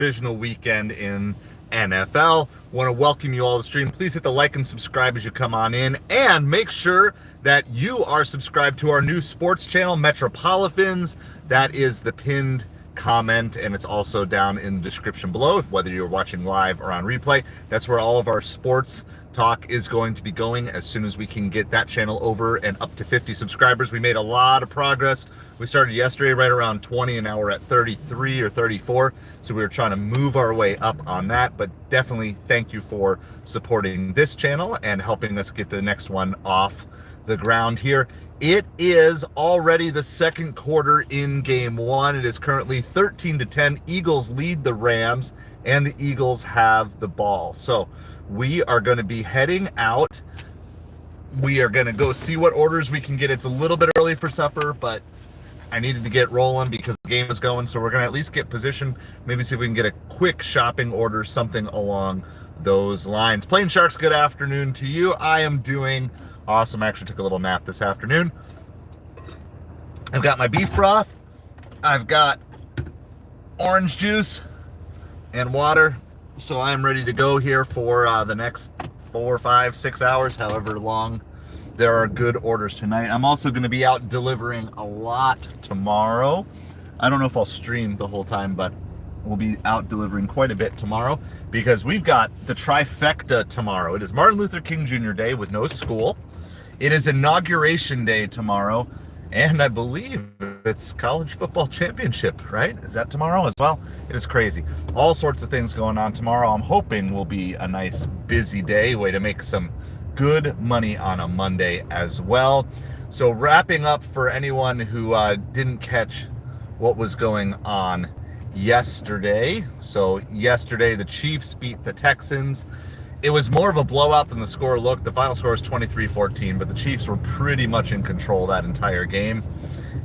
divisional weekend in NFL. Want to welcome you all to the stream. Please hit the like and subscribe as you come on in, and make sure that you are subscribed to our new sports channel, MetropoliFins. That is the pinned comment, and it's also down in the description below, whether you're watching live or on replay. That's where all of our sports talk is going to be going as soon as we can get that channel over and up to 50 subscribers. We made a lot of progress. We started yesterday right around 20, and now we're at 33 or 34. So we were trying to move our way up on that, but definitely thank you for supporting this channel and helping us get the next one off the ground here. It is already the second quarter in game one. It is currently 13-10. Eagles lead the Rams, and the Eagles have the ball. So we are going to be heading out. We are going to go see what orders we can get. It's a little bit early for supper, but I needed to get rolling because the game is going. So we're going to at least get positioned, maybe see if we can get a quick shopping order, something along those lines. Plain Sharks, good afternoon to you. I am doing awesome. I actually took a little nap this afternoon. I've got my beef broth. I've got orange juice and water. So I'm ready to go here for the next 4, 5, 6 hours, however long there are good orders tonight. I'm also going to be out delivering a lot tomorrow. I don't know if I'll stream the whole time, but we'll be out delivering quite a bit tomorrow because we've got the trifecta tomorrow. It is Martin Luther King Jr. Day with no school. It is Inauguration Day tomorrow, and I believe it's College Football Championship, right? Is that tomorrow as well? It is crazy. All sorts of things going on tomorrow. I'm hoping will be a nice busy day, way to make some good money on a Monday as well. So wrapping up for anyone who didn't catch what was going on yesterday. So yesterday the Chiefs beat the Texans. It was more of a blowout than the score looked. The final score was 23-14, but the Chiefs were pretty much in control that entire game.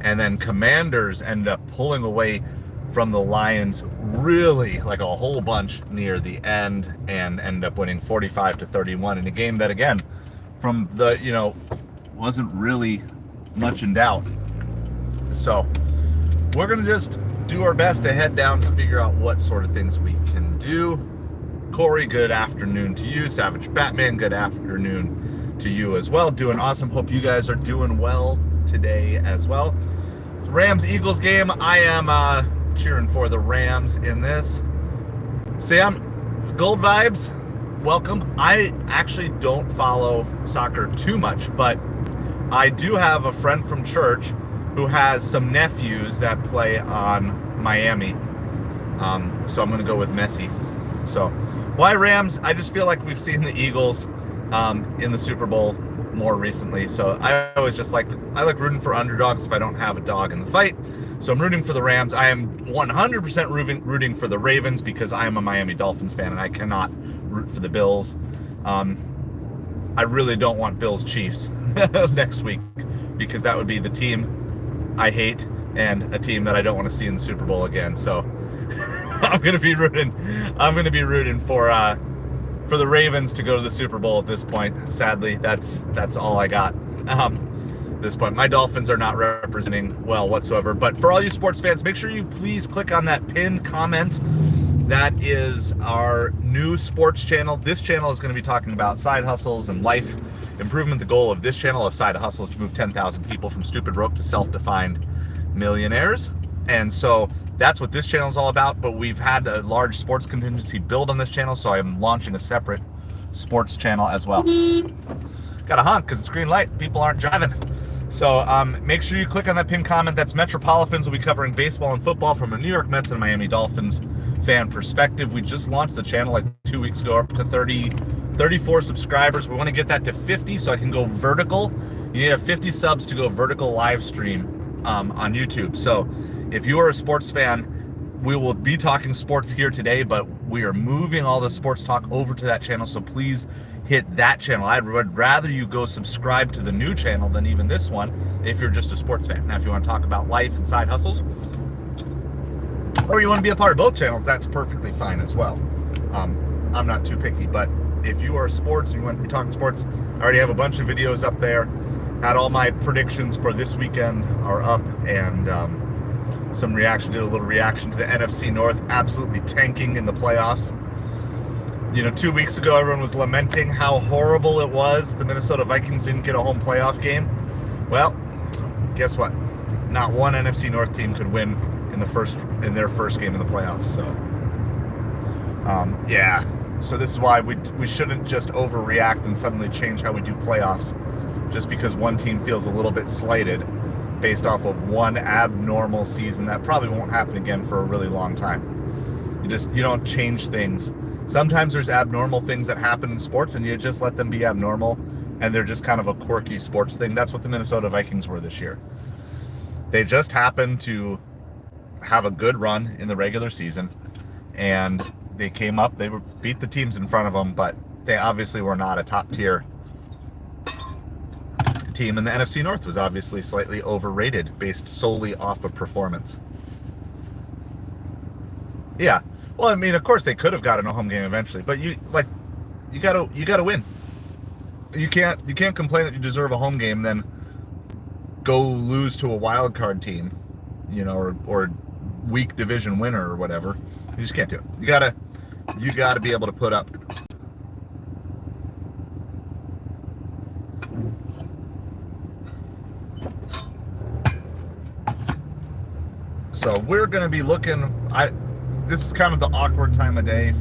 And then Commanders ended up pulling away from the Lions really like a whole bunch near the end and ended up winning 45-31 in a game that, again, from the, wasn't really much in doubt. So we're going to just do our best to head down to figure out what sort of things we can do. Corey, good afternoon to you. Savage Batman, good afternoon to you as well. Doing awesome. Hope you guys are doing well today as well. Rams-Eagles game. I am cheering for the Rams in this. Sam, Gold Vibes, welcome. I actually don't follow soccer too much, but I do have a friend from church who has some nephews that play on Miami. So I'm going to go with Messi. So why Rams? I just feel like we've seen the Eagles in the Super Bowl more recently. So I always I like rooting for underdogs if I don't have a dog in the fight. So I'm rooting for the Rams. I am 100% rooting for the Ravens because I am a Miami Dolphins fan and I cannot root for the Bills. I really don't want Bills Chiefs next week because that would be the team I hate and a team that I don't want to see in the Super Bowl again. So I'm gonna be rooting for the Ravens to go to the Super Bowl at this point. Sadly, that's all I got at this point. My Dolphins are not representing well whatsoever. But for all you sports fans, make sure you please click on that pinned comment. That is our new sports channel. This channel is going to be talking about side hustles and life improvement. The goal of this channel of Side Hustle is to move 10,000 people from stupid broke to self-defined millionaires. And so that's what this channel is all about, but we've had a large sports contingency build on this channel, so I'm launching a separate sports channel as well. Got a honk because it's green light. People aren't driving. So make sure you click on that pinned comment. That's MetropoliFins. Will be covering baseball and football from a New York Mets and Miami Dolphins fan perspective. We just launched the channel like 2 weeks ago, up to 34 subscribers. We want to get that to 50 so I can go vertical. You need to have 50 subs to go vertical live stream on YouTube. So if you are a sports fan, we will be talking sports here today, but we are moving all the sports talk over to that channel, so please hit that channel. I would rather you go subscribe to the new channel than even this one if you're just a sports fan. Now, if you want to talk about life and side hustles, or you want to be a part of both channels, that's perfectly fine as well. I'm not too picky, but if you are sports and you want to be talking sports, I already have a bunch of videos up there. Had all my predictions for this weekend are up, and some reaction, did a little reaction to the NFC North absolutely tanking in the playoffs. 2 weeks ago, everyone was lamenting how horrible it was the Minnesota Vikings didn't get a home playoff game. Well, guess what? Not one NFC North team could win in their first game in the playoffs. So, yeah. So this is why we shouldn't just overreact and suddenly change how we do playoffs just because one team feels a little bit slighted based off of one abnormal season that probably won't happen again for a really long time. You don't change things. Sometimes there's abnormal things that happen in sports and you just let them be abnormal and they're just kind of a quirky sports thing. That's what the Minnesota Vikings were this year. They just happened to have a good run in the regular season and they came up, they beat the teams in front of them, but they obviously were not a top tier team, and the NFC North was obviously slightly overrated based solely off of performance. Yeah. Well, I mean, of course they could have gotten a home game eventually, but you gotta win. You can't complain that you deserve a home game, then go lose to a wild card team, or weak division winner or whatever. You just can't do it. You gotta be able to put up. So we're gonna be looking. This is kind of the awkward time of day.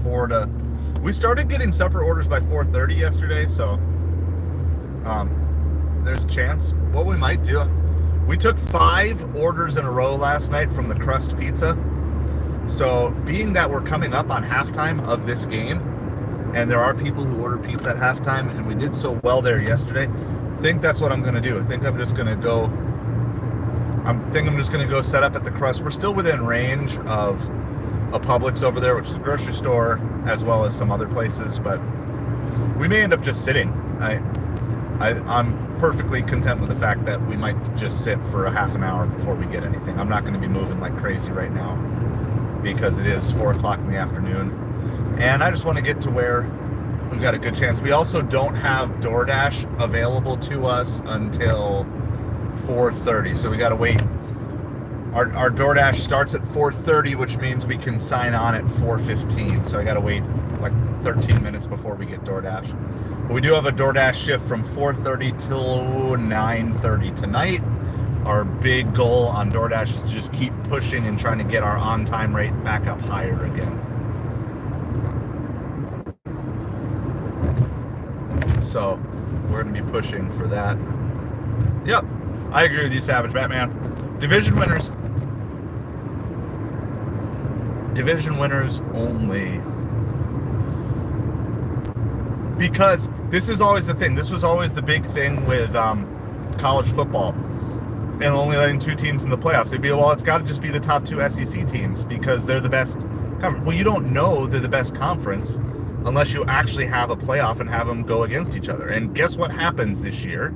We started getting supper orders by 4:30 yesterday, so there's a chance. What we might do, we took 5 orders in a row last night from the Crust Pizza. So being that we're coming up on halftime of this game, and there are people who order pizza at halftime, and we did so well there yesterday, I think that's what I'm going to do. I think I'm just going to go set up at the Crust. We're still within range of a Publix over there, which is a grocery store, as well as some other places, but we may end up just sitting. I'm perfectly content with the fact that we might just sit for a half an hour before we get anything. I'm not going to be moving like crazy right now because it is 4 o'clock in the afternoon, and I just want to get to where we've got a good chance. We also don't have DoorDash available to us until 4:30, so we got to wait. Our DoorDash starts at 4:30, which means we can sign on at 4:15. So I got to wait like 13 minutes before we get DoorDash. But we do have a DoorDash shift from 4:30 till 9:30 tonight. Our big goal on DoorDash is to just keep pushing and trying to get our on-time rate back up higher again. So we're going to be pushing for that. Yep, I agree with you, Savage Batman. Division winners. Division winners only. Because this is always the thing. This was always the big thing with college football and only letting 2 teams in the playoffs. It'd be, well, it's got to just be the top 2 SEC teams because they're the best conference. Well, you don't know they're the best conference unless you actually have a playoff and have them go against each other. And guess what happens this year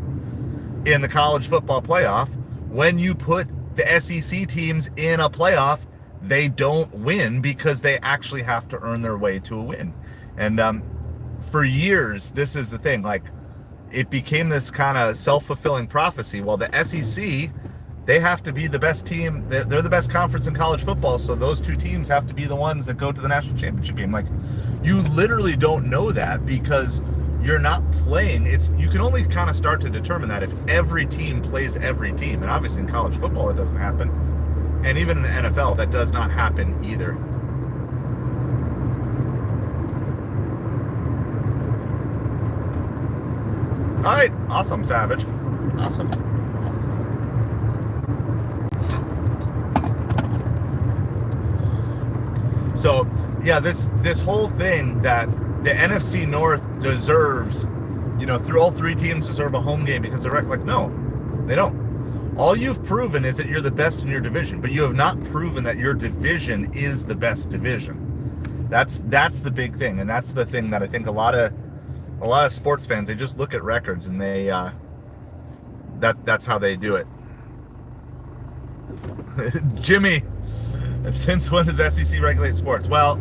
in the college football playoff? When you put the SEC teams in a playoff, they don't win because they actually have to earn their way to a win. And for years, this is the thing. Like, it became this kind of self-fulfilling prophecy. Well, the SEC, they have to be the best team. They're the best conference in college football, so those 2 teams have to be the ones that go to the national championship game. Like, you literally don't know that because you're not playing. You can only kind of start to determine that if every team plays every team. And obviously in college football, it doesn't happen. And even in the NFL, that does not happen either. All right, awesome, Savage. Awesome. So, yeah, this whole thing that the NFC North deserves, through all 3 teams deserve a home game because they're like, no, they don't. All you've proven is that you're the best in your division, but you have not proven that your division is the best division. That's the big thing, and that's the thing that I think a lot of sports fans, they just look at records and they that's how they do it. Jimmy, since when does SEC regulate sports? Well,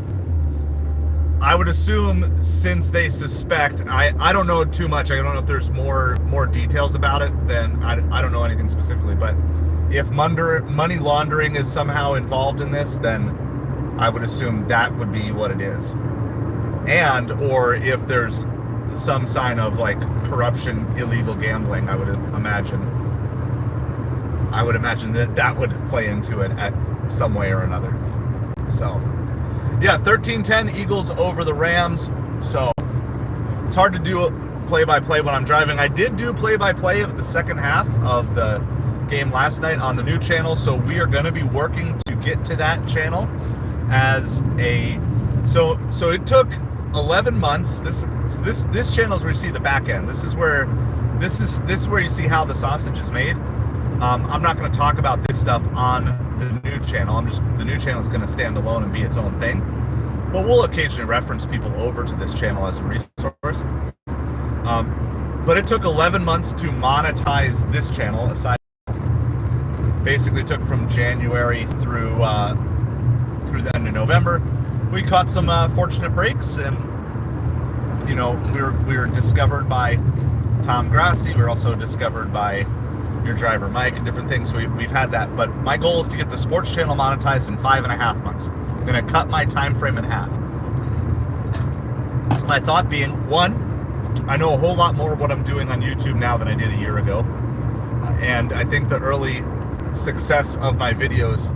I would assume since they suspect, I don't know too much. I don't know if there's more details about it than I don't know anything specifically, but if money laundering is somehow involved in this, then I would assume that would be what it is. And, or if there's some sign of like corruption, illegal gambling, I would imagine that would play into it at some way or another. So, yeah, 13-10 Eagles over the Rams. So, it's hard to do play-by-play when I'm driving. I did do play-by-play of the second half of the game last night on the new channel, so we are going to be working to get to that channel as a... So it took 11 months. This channel is where you see the back end. This is where you see how the sausage is made. I'm not going to talk about this stuff on the new channel. The new channel is going to stand alone and be its own thing. But we'll occasionally reference people over to this channel as a resource. But it took 11 months to monetize this channel. Aside, basically took from January through the end of November. We caught some fortunate breaks, and you know, we were discovered by Tom Grassi. We were also discovered by your driver Mike and different things. So we've had that. But my goal is to get the sports channel monetized in 5.5 months. I'm going to cut my time frame in half. My thought being, one, I know a whole lot more of what I'm doing on YouTube now than I did a year ago. And I think the early success of my videos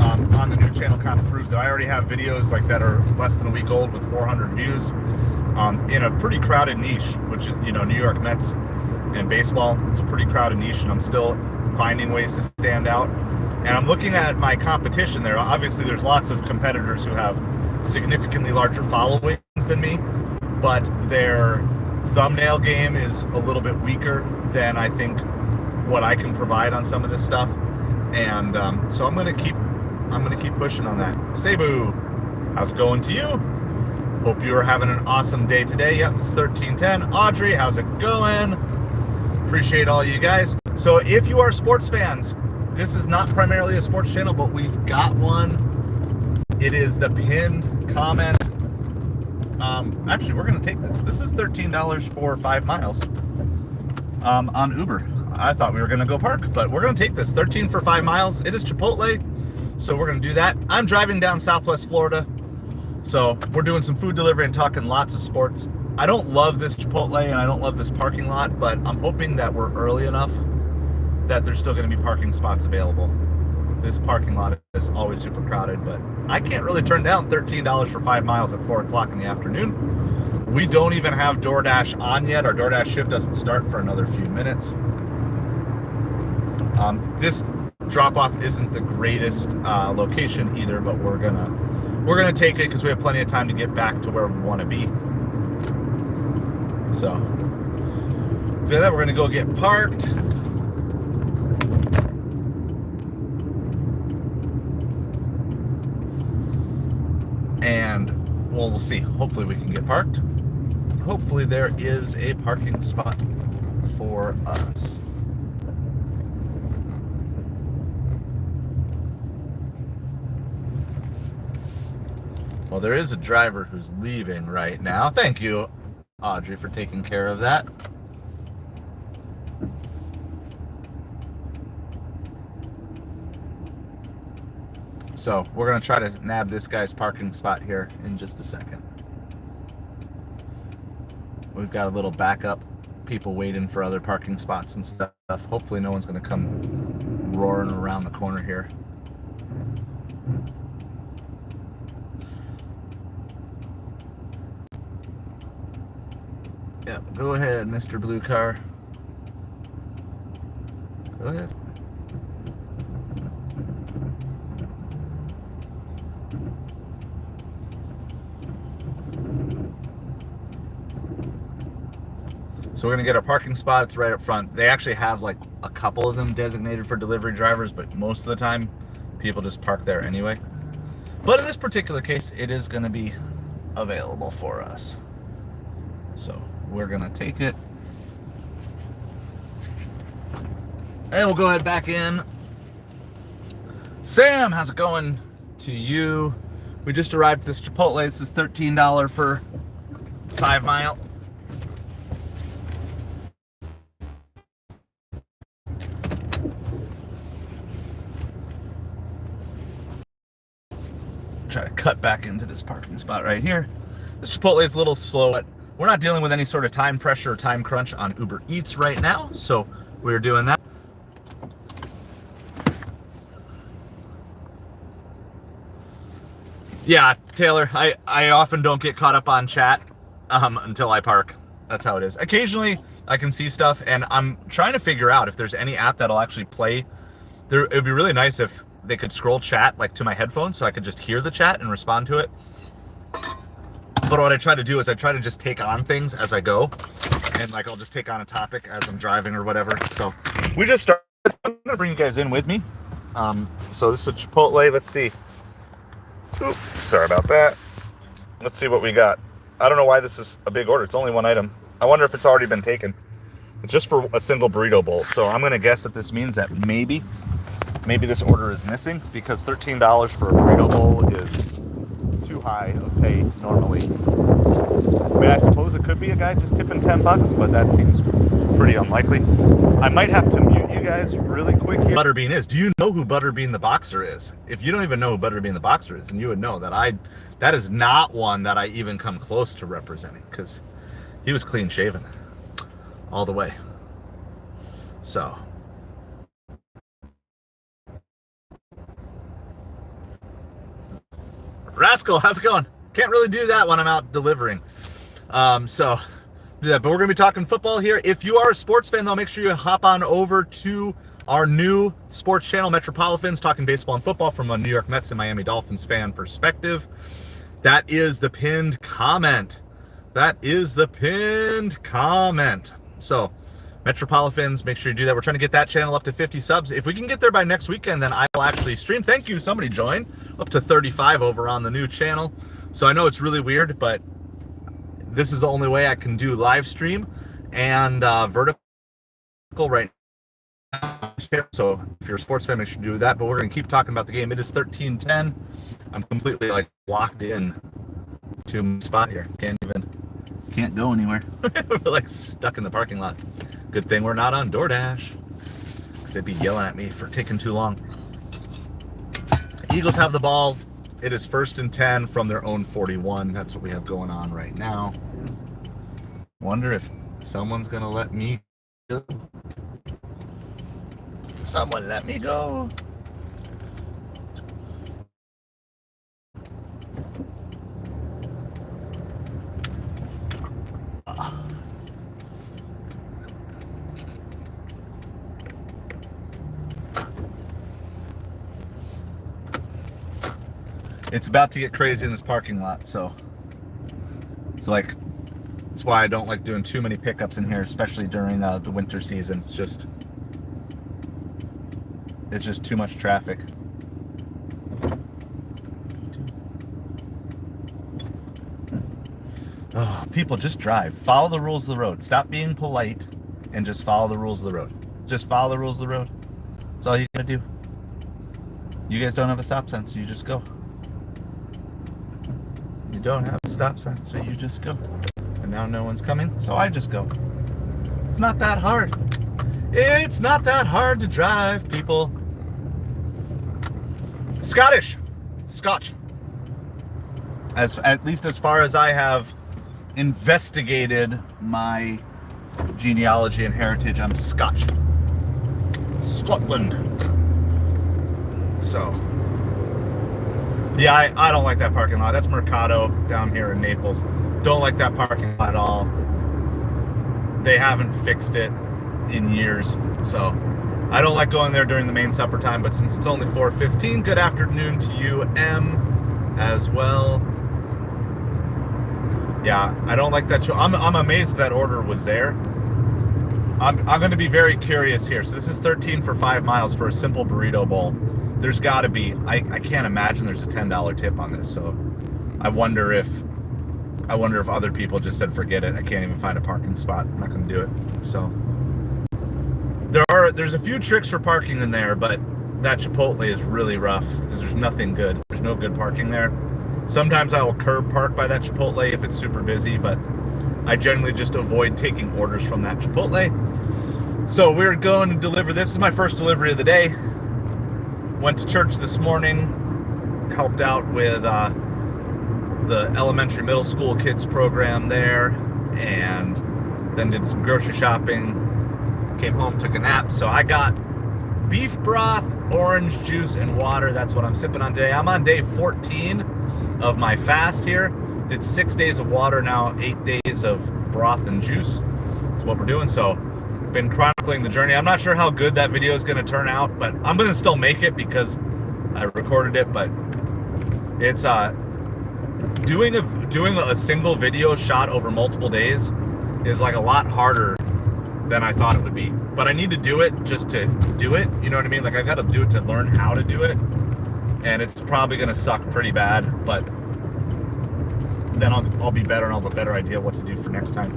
on the new channel kind of proves that I already have videos like that are less than a week old with 400 views in a pretty crowded niche, which is, you know, New York Mets and baseball. It's a pretty crowded niche, and I'm still finding ways to stand out. And I'm looking at my competition there. Obviously, there's lots of competitors who have significantly larger followings than me, but their thumbnail game is a little bit weaker than I think what I can provide on some of this stuff. And so I'm gonna keep pushing on that. Cebu, how's it going to you? Hope you are having an awesome day today. Yep, it's 13-10. Audrey, how's it going? Appreciate all you guys. So if you are sports fans, this is not primarily a sports channel, but we've got one. It is the pinned comment. Actually, we're going to take this. This is $13 for 5 miles on Uber. I thought we were going to go park, but we're going to take this. 13 for 5 miles. It is Chipotle, so we're going to do that. I'm driving down Southwest Florida, so we're doing some food delivery and talking lots of sports. I don't love this Chipotle, and I don't love this parking lot, but I'm hoping that we're early enough that there's still going to be parking spots available. This parking lot is always super crowded, but I can't really turn down $13 for 5 miles at 4 o'clock in the afternoon. We don't even have DoorDash on yet. Our DoorDash shift doesn't start for another few minutes. This drop-off isn't the greatest location either, but we're gonna take it because we have plenty of time to get back to where we want to be. So, after that, we're gonna go get parked. And well, we'll see. Hopefully we can get parked. Hopefully there is a parking spot for us. Well, there is a driver who's leaving right now. Thank you, Audrey, for taking care of that. So we're going to try to nab this guy's parking spot here in just a second. We've got a little backup, people waiting for other parking spots and stuff. Hopefully no one's going to come roaring around the corner here. Yeah, go ahead, Mr. Blue Car. Go ahead. So we're gonna get our parking spots right up front. They actually have like a couple of them designated for delivery drivers, but most of the time people just park there anyway. But in this particular case, it is gonna be available for us. So we're gonna take it. And we'll go ahead back in. Sam, how's it going to you? We just arrived at this Chipotle. This is $13 for 5 mile. cut back into this parking spot right here. This Chipotle is a little slow, but we're not dealing with any sort of time pressure or time crunch on UberEats right now, so we're doing that. Yeah, Taylor, I often don't get caught up on chat until I park. That's how it is. Occasionally, I can see stuff, and I'm trying to figure out if there's any app that'll actually play. It would be really nice if they could scroll chat like to my headphones so I could just hear the chat and respond to it. But what I try to do is I try to just take on things as I go, and like I'll just take on a topic as I'm driving or whatever. So we just started. I'm gonna bring you guys in with me. So this is a Chipotle. Let's see. Oops, sorry about that. Let's see what we got. I don't know why this is a big order. It's only one item. I wonder if it's already been taken. It's just for a single burrito bowl. So I'm gonna guess that this means that maybe this order is missing, because $13 for a burrito bowl is too high of pay normally. I mean, I suppose it could be a guy just tipping $10, but that seems pretty unlikely. I might have to mute you guys really quick here. Butterbean is. Do you know who Butterbean the Boxer is? If you don't even know who Butterbean the Boxer is, then you would know that that is not one that I even come close to representing, because he was clean shaven all the way. So Rascal, how's it going? Can't really do that when I'm out delivering. So do that, but we're gonna be talking football here. If you are a sports fan, though, make sure you hop on over to our new sports channel, MetropoliFins, talking baseball and football from a New York Mets and Miami Dolphins fan perspective. That is the pinned comment. That is the pinned comment. So MetropoliFins, make sure you do that. We're trying to get that channel up to 50 subs. If we can get there by next weekend, then I will actually stream. Thank you, somebody joined. Up to 35 over on the new channel. So I know it's really weird, but this is the only way I can do live stream and vertical right now. So if you're a sports fan, make sure you do that. But we're going to keep talking about the game. It is 13-10. I'm completely like locked in to my spot here. Can't go anywhere. We're like stuck in the parking lot. Good thing we're not on DoorDash, because they'd be yelling at me for taking too long. Eagles have the ball. It is 1st and 10 from their own 41. That's what we have going on right now. Wonder if someone's gonna let me go. Someone let me go. It's about to get crazy in this parking lot, so it's like, that's why I don't like doing too many pickups in here, especially during the winter season. It's just too much traffic. Oh, people, just drive. Follow the rules of the road. Stop being polite and just follow the rules of the road. Just follow the rules of the road. That's all you gotta do. You guys don't have a stop sign, so you just go. You don't have a stop sign, so you just go. And now no one's coming, so I just go. It's not that hard. It's not that hard to drive, people. Scotch. At least as far as I have investigated my genealogy and heritage, I'm Scotch. Scotland. So yeah, I don't like that parking lot. That's Mercado down here in Naples. Don't like that parking lot at all. They haven't fixed it in years, so I don't like going there during the main supper time. But since it's only 4:15, good afternoon to you, M, as well. Yeah, I don't like that. I'm amazed that order was there. I'm going to be very curious here. So this is 13 for 5 miles for a simple burrito bowl. There's got to be, I can't imagine there's a $10 tip on this. So I wonder if other people just said forget it. I can't even find a parking spot. I'm not going to do it. So there's a few tricks for parking in there, but that Chipotle is really rough because there's nothing good. There's no good parking there. Sometimes I will curb park by that Chipotle if it's super busy, but I generally just avoid taking orders from that Chipotle. So we're going to deliver. This is my first delivery of the day. Went to church this morning, helped out with the elementary middle school kids program there, and then did some grocery shopping, came home, took a nap. So I got beef broth, orange juice, and water. That's what I'm sipping on today. I'm on day 14 of my fast here. Did 6 days of water, now 8 days of broth and juice. That's what we're doing. So been chronicling the journey. I'm not sure how good that video is going to turn out, but I'm going to still make it because I recorded it. But it's doing a single video shot over multiple days is like a lot harder than I thought it would be. But I need to do it just to do it. You know what I mean? Like I got to do it to learn how to do it. And it's probably going to suck pretty bad, but then I'll be better and I'll have a better idea what to do for next time.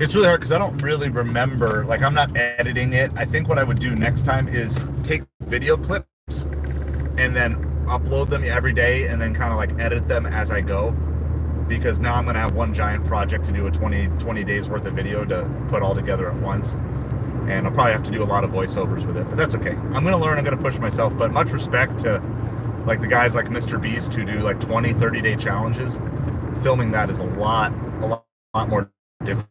It's really hard because I don't really remember, like I'm not editing it. I think what I would do next time is take video clips and then upload them every day and then kind of like edit them as I go. Because now I'm going to have one giant project to do a 20 days worth of video to put all together at once. And I'll probably have to do a lot of voiceovers with it, but that's okay. I'm going to learn, I'm going to push myself, but much respect to like the guys like Mr. Beast who do like 20, 30-day challenges. Filming that is a lot more difficult.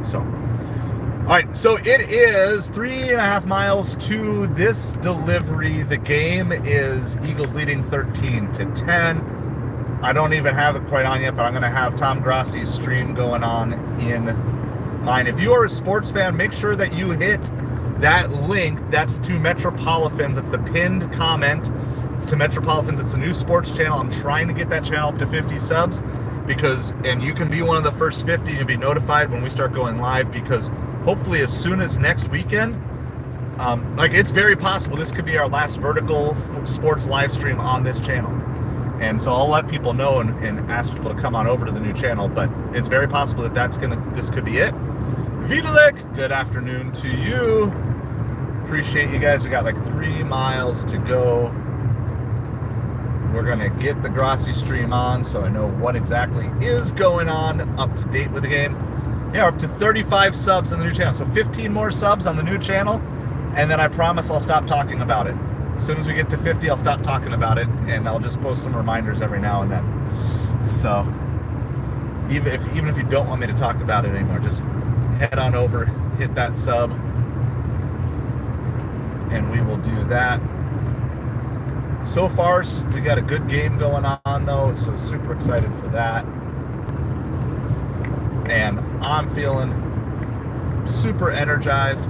So, all right, so it is 3.5 miles to this delivery. The game is Eagles leading 13-10. I don't even have it quite on yet, but I'm going to have Tom Grassi's stream going on in mine. If you are a sports fan, make sure that you hit that link. That's to MetropoliFins. That's the pinned comment. It's to MetropoliFins. It's a new sports channel. I'm trying to get that channel up to 50 subs and you can be one of the first 50 and be notified when we start going live, because hopefully as soon as next weekend, like it's very possible this could be our last vertical sports live stream on this channel. And so I'll let people know and ask people to come on over to the new channel, but it's very possible that this could be it. Vidalik, good afternoon to you. Appreciate you guys. We got like 3 miles to go. We're gonna get the Grassi stream on so I know what exactly is going on, up to date with the game. Yeah, we're up to 35 subs on the new channel. So 15 more subs on the new channel, and then I promise I'll stop talking about it. As soon as we get to 50, I'll stop talking about it, and I'll just post some reminders every now and then. So even if you don't want me to talk about it anymore, just head on over, hit that sub, and we will do that. So far, we got a good game going on, though, so super excited for that. And I'm feeling super energized.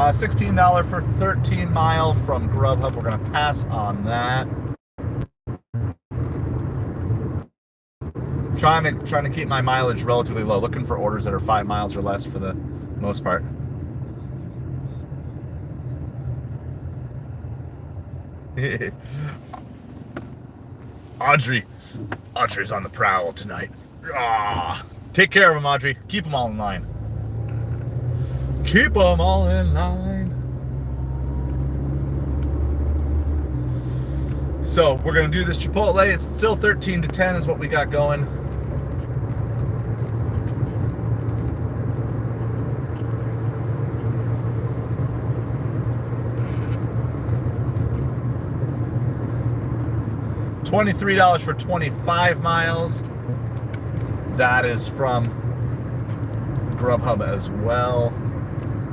$16 for 13 mile from Grubhub. We're going to pass on that. Trying to keep my mileage relatively low. Looking for orders that are 5 miles or less for the most part. Audrey's on the prowl tonight. Take care of him, Audrey. Keep them all in line. Keep them all in line. So we're going to do this Chipotle. It's still 13-10 is what we got going. $23 for 25 miles. That is from Grubhub as well.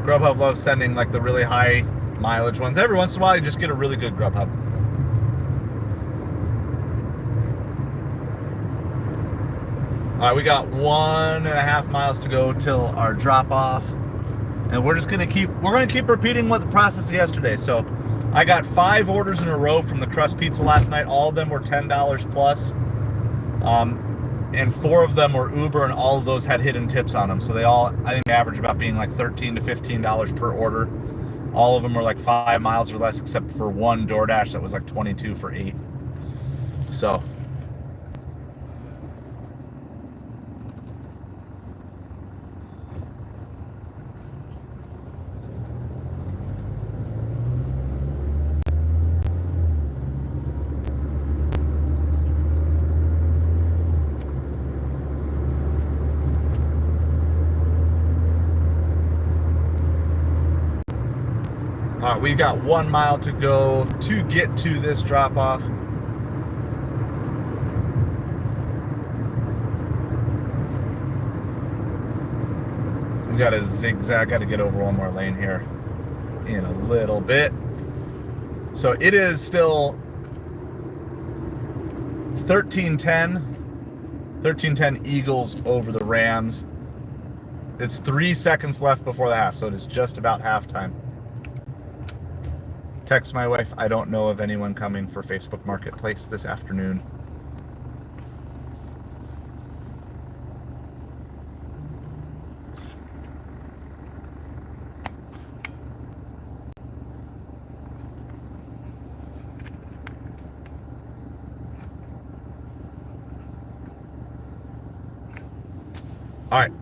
Grubhub loves sending like the really high mileage ones. Every once in a while, you just get a really good Grubhub. All right, we got 1.5 miles to go till our drop off, and we're gonna keep repeating what the process yesterday. So I got 5 orders in a row from the crust pizza last night. All of them were $10 plus. And 4 of them were Uber, and all of those had hidden tips on them. So they all, I think, average about being like $13 to $15 per order. All of them were like 5 miles or less, except for one DoorDash that was like 22 for 8. So All right, we've got 1 mile to go to get to this drop off. We got a zigzag, got to get over one more lane here in a little bit. So it is still 13-10 Eagles over the Rams. It's 3 seconds left before the half, so it is just about halftime. Text my wife, I don't know of anyone coming for Facebook Marketplace this afternoon. All right.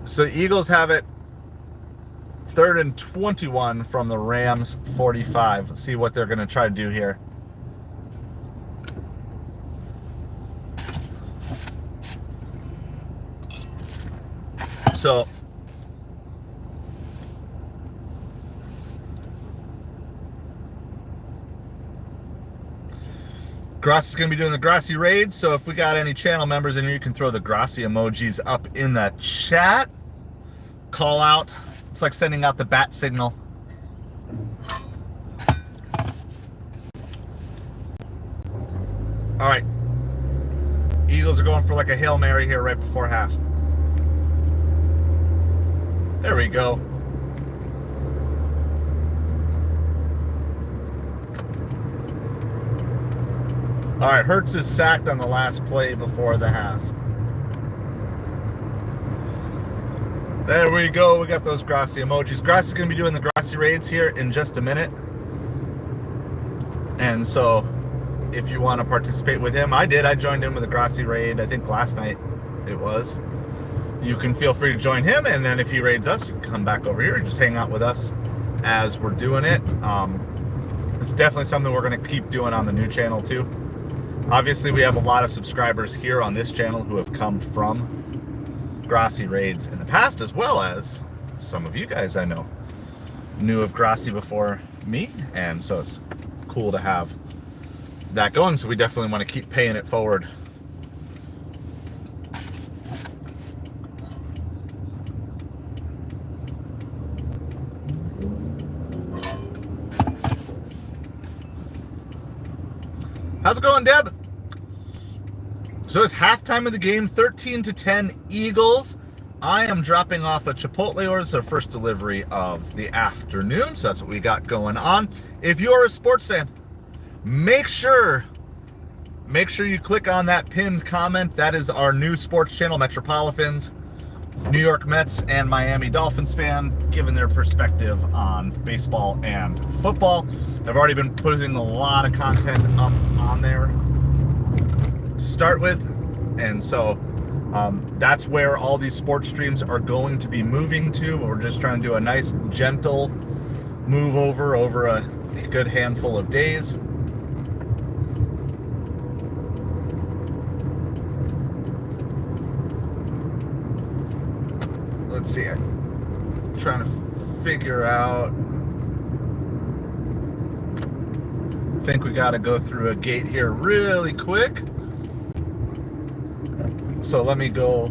So the Eagles have it 3rd and 21 from the Rams 45. Let's see what they're going to try to do here. So Grass is going to be doing the Grassy raid, so if we got any channel members in here, you can throw the Grassy emojis up in the chat. Call out. It's like sending out the bat signal. All right. Eagles are going for like a Hail Mary here right before half. There we go. All right, Hurts is sacked on the last play before the half. There we go. We got those Grassy emojis. Grass is going to be doing the Grassy raids here in just a minute. And so if you want to participate with him, I did. I joined in with a Grassy raid, I think last night it was. You can feel free to join him, and then if he raids us, you can come back over here and just hang out with us as we're doing it. It's definitely something we're going to keep doing on the new channel too. Obviously, we have a lot of subscribers here on this channel who have come from Grassy raids in the past, as well as some of you guys I know knew of Grassy before me, and so it's cool to have that going. So we definitely want to keep paying it forward. How's it going, Deb? So it's halftime of the game, 13-10 Eagles. I am dropping off a Chipotle order. It's our first delivery of the afternoon, so that's what we got going on. If you're a sports fan, make sure you click on that pinned comment. That is our new sports channel, MetropoliFins. New York Mets and Miami Dolphins fan, giving their perspective on baseball and football. I've already been putting a lot of content up on there to start with, and so that's where all these sports streams are going to be moving to. We're just trying to do a nice, gentle move over a good handful of days. Let's see, I'm trying to figure out. I think we got to go through a gate here really quick. So let me go.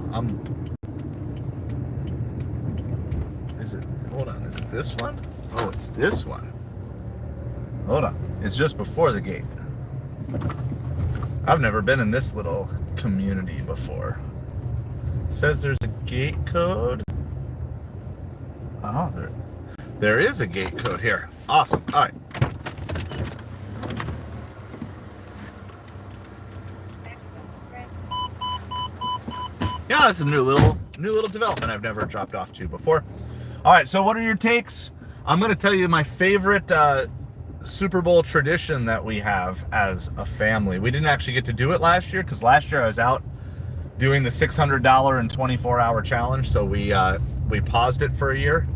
Hold on, is it this one? Oh, it's this one. Hold on, it's just before the gate. I've never been in this little community before. It says there's a gate code. Oh, there is a gate code here. Awesome. All right. Yeah, this is a new little development I've never dropped off to before. All right, so what are your takes? I'm going to tell you my favorite Super Bowl tradition that we have as a family. We didn't actually get to do it last year because last year I was out doing the $600 and 24-hour challenge, so we paused it for a year.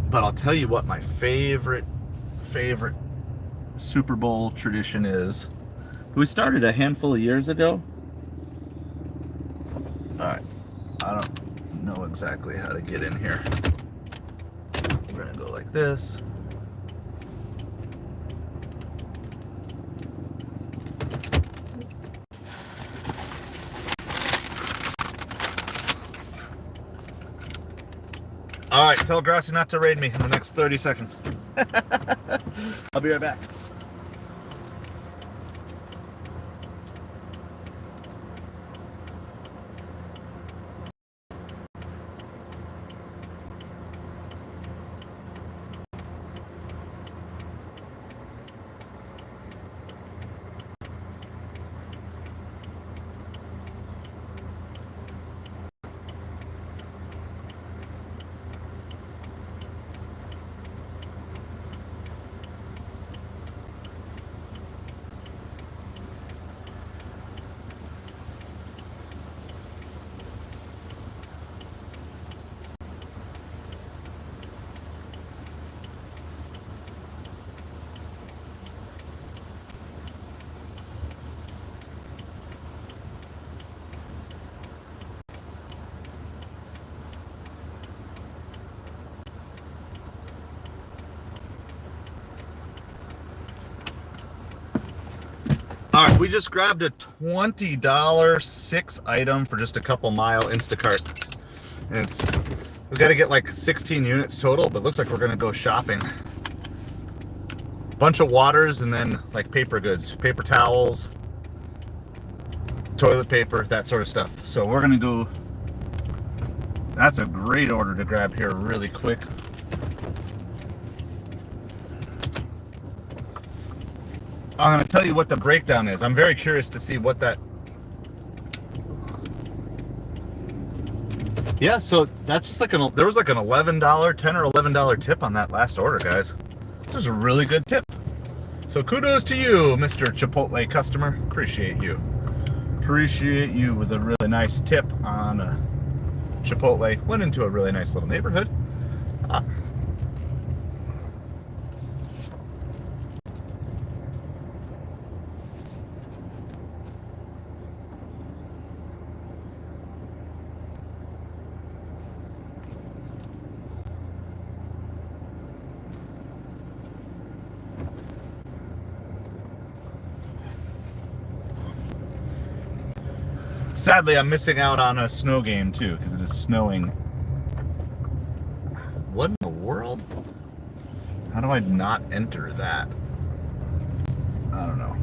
But I'll tell you what my favorite Super Bowl tradition is. We started a handful of years ago. All right, I don't exactly how to get in here. We're gonna go like this. All right, tell Grassy not to raid me in the next 30 seconds. I'll be right back. All right, we just grabbed a $20 6 item for just a couple mile Instacart. And we got to get like 16 units total, but looks like we're gonna go shopping. Bunch of waters and then like paper goods, paper towels, toilet paper, that sort of stuff. So we're gonna go. That's a great order to grab here really quick. I'm going to tell you what the breakdown is. I'm very curious to see what that... Yeah, so that's just like there was like an $11, $10 or $11 tip on that last order, guys. This is a really good tip. So kudos to you, Mr. Chipotle customer. Appreciate you. Appreciate you with a really nice tip on Chipotle. Went into a really nice little neighborhood. Sadly, I'm missing out on a snow game too, because it is snowing. What in the world? How do I not enter that? I don't know.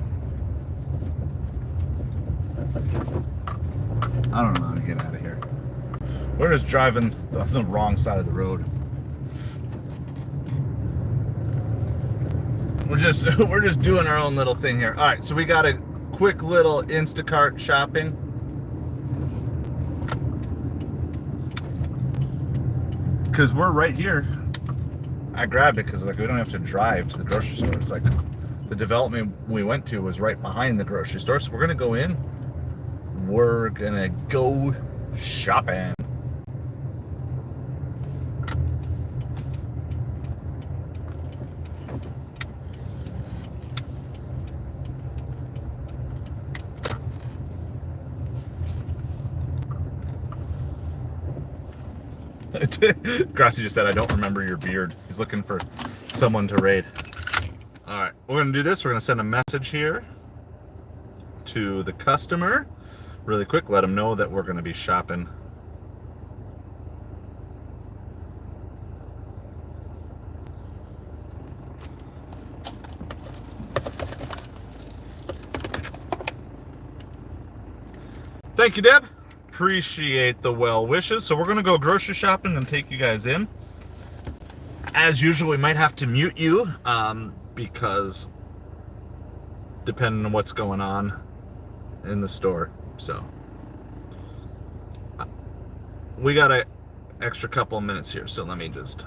I don't know how to get out of here. We're just driving the wrong side of the road. We're just doing our own little thing here. All right, so we got a quick little Instacart shopping. Because we're right here. I grabbed it because like we don't have to drive to the grocery store. It's like the development we went to was right behind the grocery store. So we're gonna go in. We're gonna go shopping. Grassy just said, I don't remember your beard. He's looking for someone to raid. All right, we're gonna do this. We're gonna send a message here to the customer really quick. Let them know that we're gonna be shopping. Thank you, Deb. Appreciate the well wishes. So we're gonna go grocery shopping and take you guys in. As usual, we might have to mute you because depending on what's going on in the store. So we got an extra couple of minutes here, so let me just...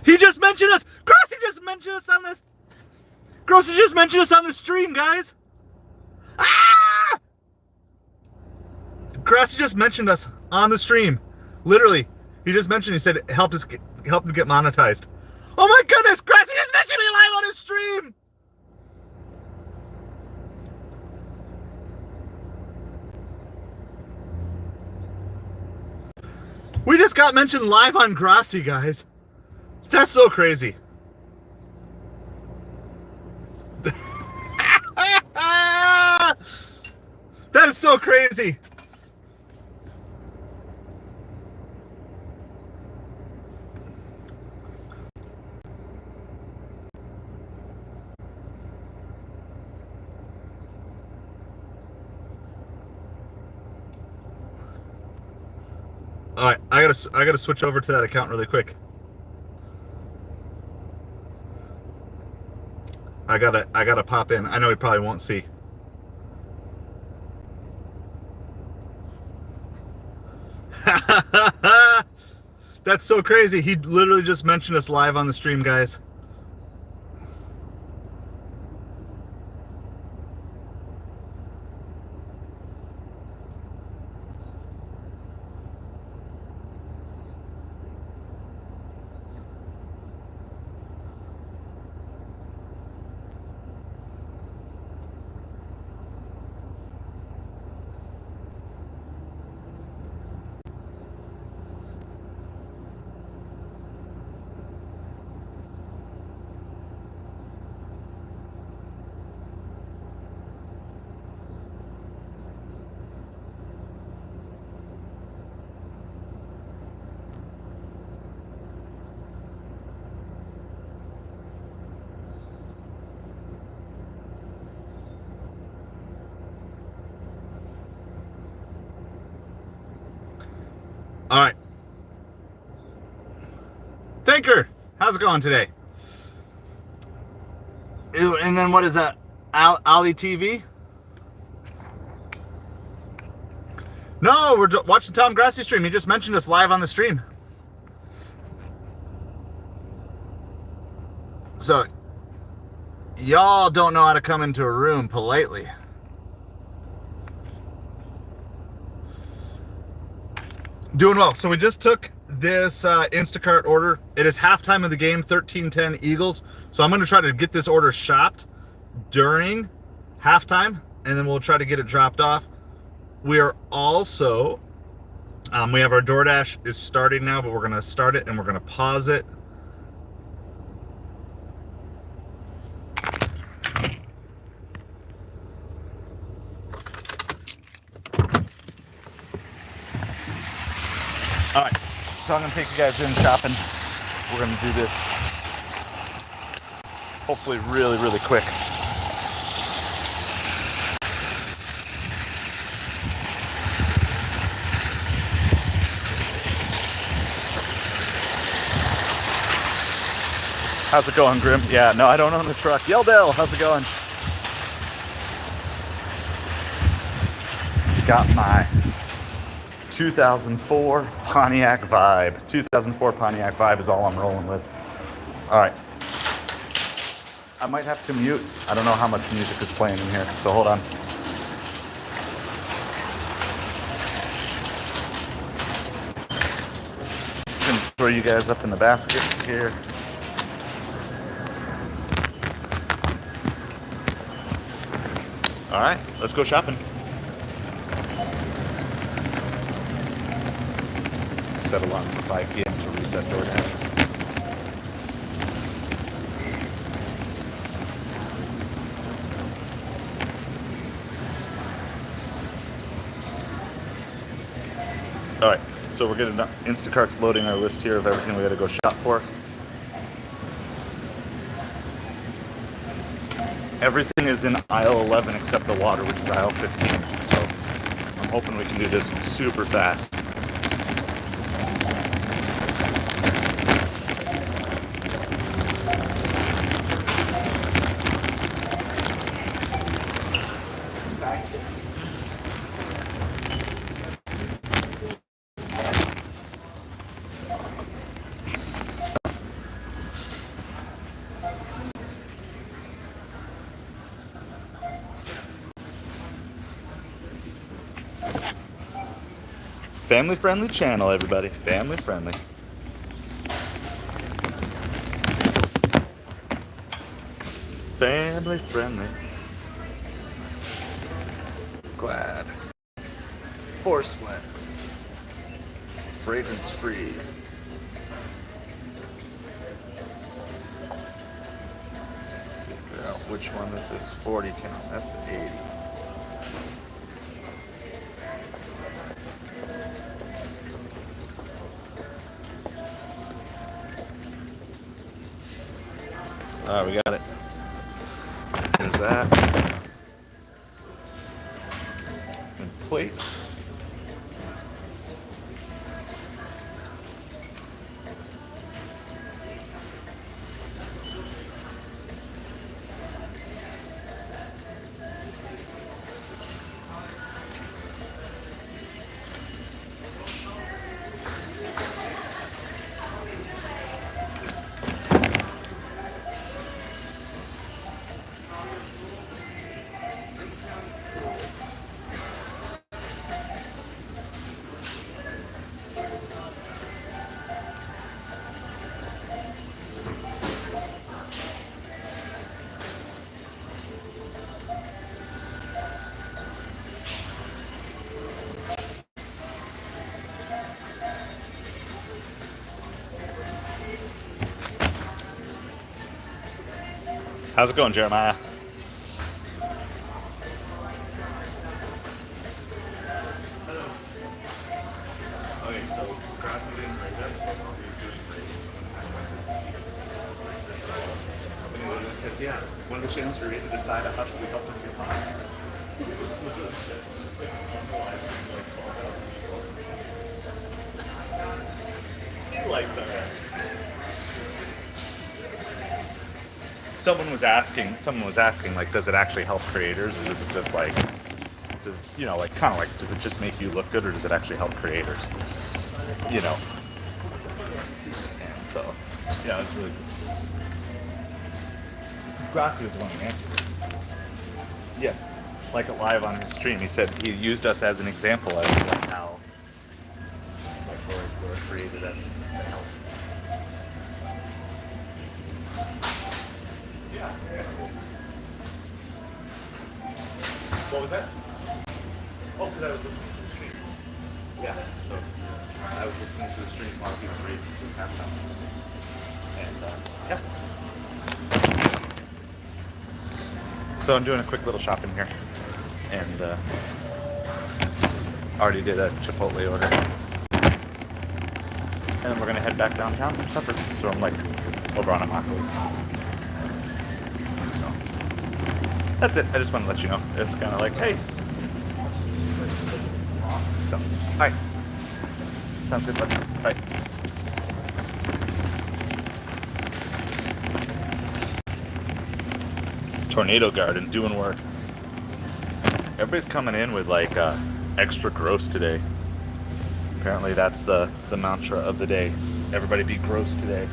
He just mentioned us! Grassy just mentioned us on this... Grassy just mentioned us on the stream, guys! Ah! Grassy just mentioned us on the stream. Literally. He just mentioned, he said it helped him get monetized. Oh my goodness! Grassy just mentioned me live on his stream! We just got mentioned live on Grassi, guys. That's so crazy. That is so crazy. All right, I gotta switch over to that account really quick. I gotta pop in. I know he probably won't see. That's so crazy. He literally just mentioned us live on the stream, guys. All right. Thinker, how's it going today? Ew, and then what is that? Ali TV? No, we're watching Tom Grassi stream. He just mentioned us live on the stream. So, y'all don't know how to come into a room politely. Doing well. So we just took this Instacart order. It is halftime of the game, 13-10 Eagles. So I'm going to try to get this order shopped during halftime, and then we'll try to get it dropped off. We are also, we have our DoorDash is starting now, but we're going to start it and we're going to pause it. All right, so I'm gonna take you guys in shopping. We're gonna do this hopefully really, really quick. How's it going, Grim? Yeah, no, I don't own the truck. Yeldell, how's it going? Got my 2004 Pontiac Vibe. 2004 Pontiac Vibe is all I'm rolling with. All right. I might have to mute. I don't know how much music is playing in here, so hold on. I'm gonna throw you guys up in the basket here. All right, let's go shopping. Set alarm for 5 p.m. to reset DoorDash. All right, so we're getting Instacart's loading our list here of everything we got to go shop for. Everything is in aisle 11 except the water, which is aisle 15. So I'm hoping we can do this super fast. Family-friendly channel, everybody. Family-friendly. Family-friendly. Glad. Force Flex. fragrance free. Figure out which one this is. 40 count. That's the 80. Alright, we got it. There's that. And plates. How's it going, Jeremiah? Okay, so Grass didn't rate us, but while he was doing grades, someone asked like this to see if he literally says, yeah, one of the channels we rated Aside of Hustle, we helped him get by. He likes us. Someone was asking, like, does it actually help creators, or does it just like, does, you know, like, kind of like, does it just make you look good, or does it actually help creators? You know. And so, yeah, it's really good. Grassy was the one who answered it. Yeah, like it live on his stream. He said he used us as an example of like how, like, we're created as to help. Yeah. What was that? Oh, because I was listening to the stream. Yeah, so I was listening to the stream while he was reading his halftime. And, yeah. So I'm doing a quick little shopping here. And already did a Chipotle order. And then we're going to head back downtown for supper. So I'm like over on Immokalee. So that's it. I just want to let you know. It's kind of like, hey. So, hi. Sounds good, bud. Bye. Tornado Garden doing work. Everybody's coming in with like extra gross today. Apparently that's the mantra of the day. Everybody be gross today.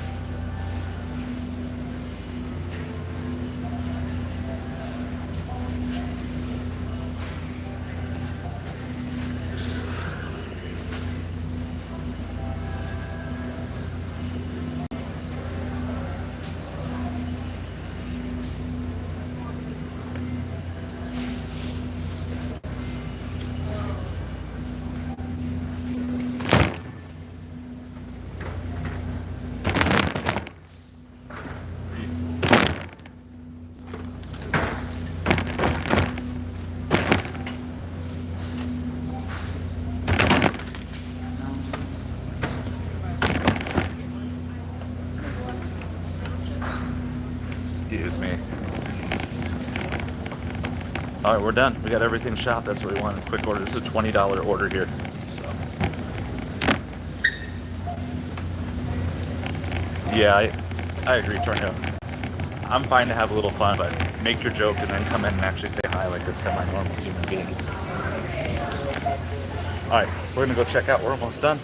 Excuse me. All right, we're done. We got everything shopped. That's what we wanted. Quick order. This is a $20 order here. So, yeah, I agree, Tornado. I'm fine to have a little fun, but make your joke and then come in and actually say hi like a semi-normal human being. All right, we're gonna go check out. We're almost done.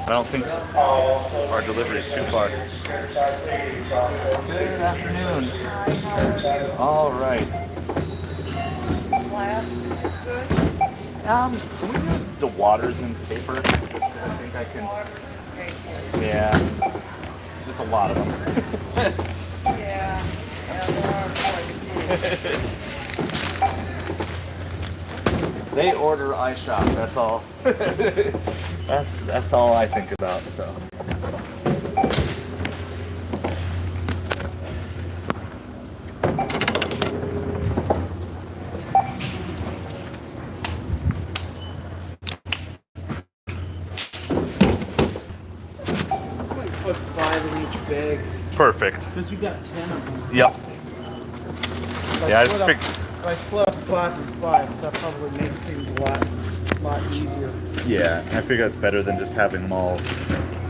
I don't think our delivery is too far. Good afternoon. All right. Glass is good. Can we do the waters in paper? I think I can. Yeah. There's a lot of them. Yeah. There are quite a few. They order, I shop. That's all. that's all I think about. So. Put 5 in each bag Perfect. because you got 10 of them. Yep. If Yeah, if I split up 5 and 5, that probably makes things a lot easier. Yeah, I figure that's better than just having them all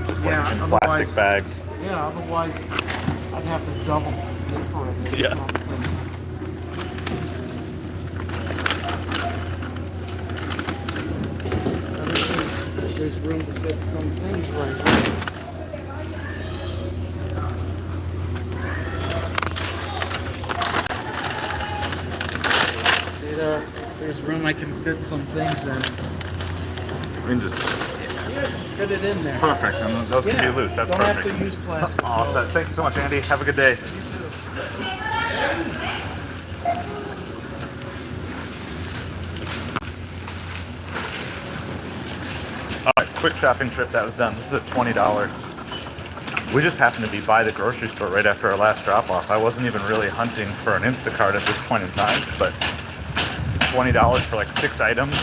just Yeah, like in otherwise- plastic bags. Yeah, otherwise I'd have to double it for it. Yeah. There's room to fit some things right here. See there? There's room I can fit some things in. We can just Yeah, fit it in there. perfect, and those can be loose. That's don't perfect. have to use plastic. All set. Thank you so much, Andy. Have a good day. All right, quick shopping trip that was done. This is a $20. We just happened to be by the grocery store right after our last drop-off. I wasn't even really hunting for an Instacart at this point in time, but $20 for like 6 items,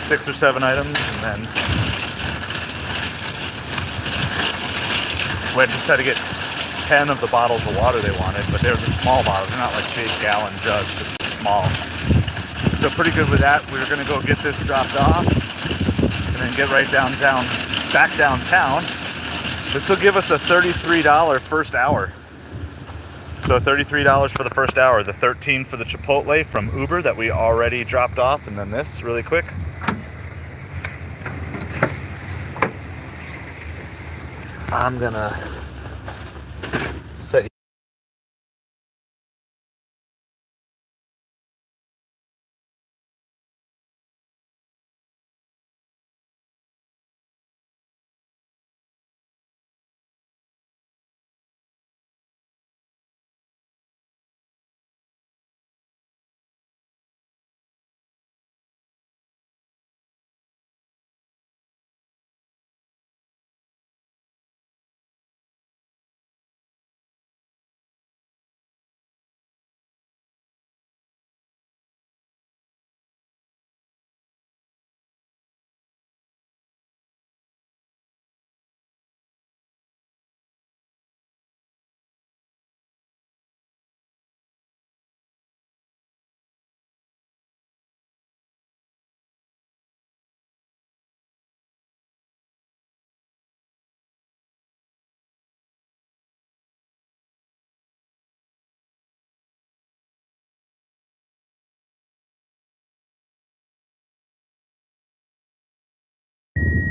6 or 7 items, and then we just had to get 10 of the bottles of water they wanted, but they were just small bottles. They're not like big gallon jugs, just small. So pretty good with that. We were gonna go get this dropped off and then get right back downtown. This will give us a $33 first hour. So $33 for the first hour, the $13 for the Chipotle from Uber that we already dropped off, and then this really quick. I'm gonna set.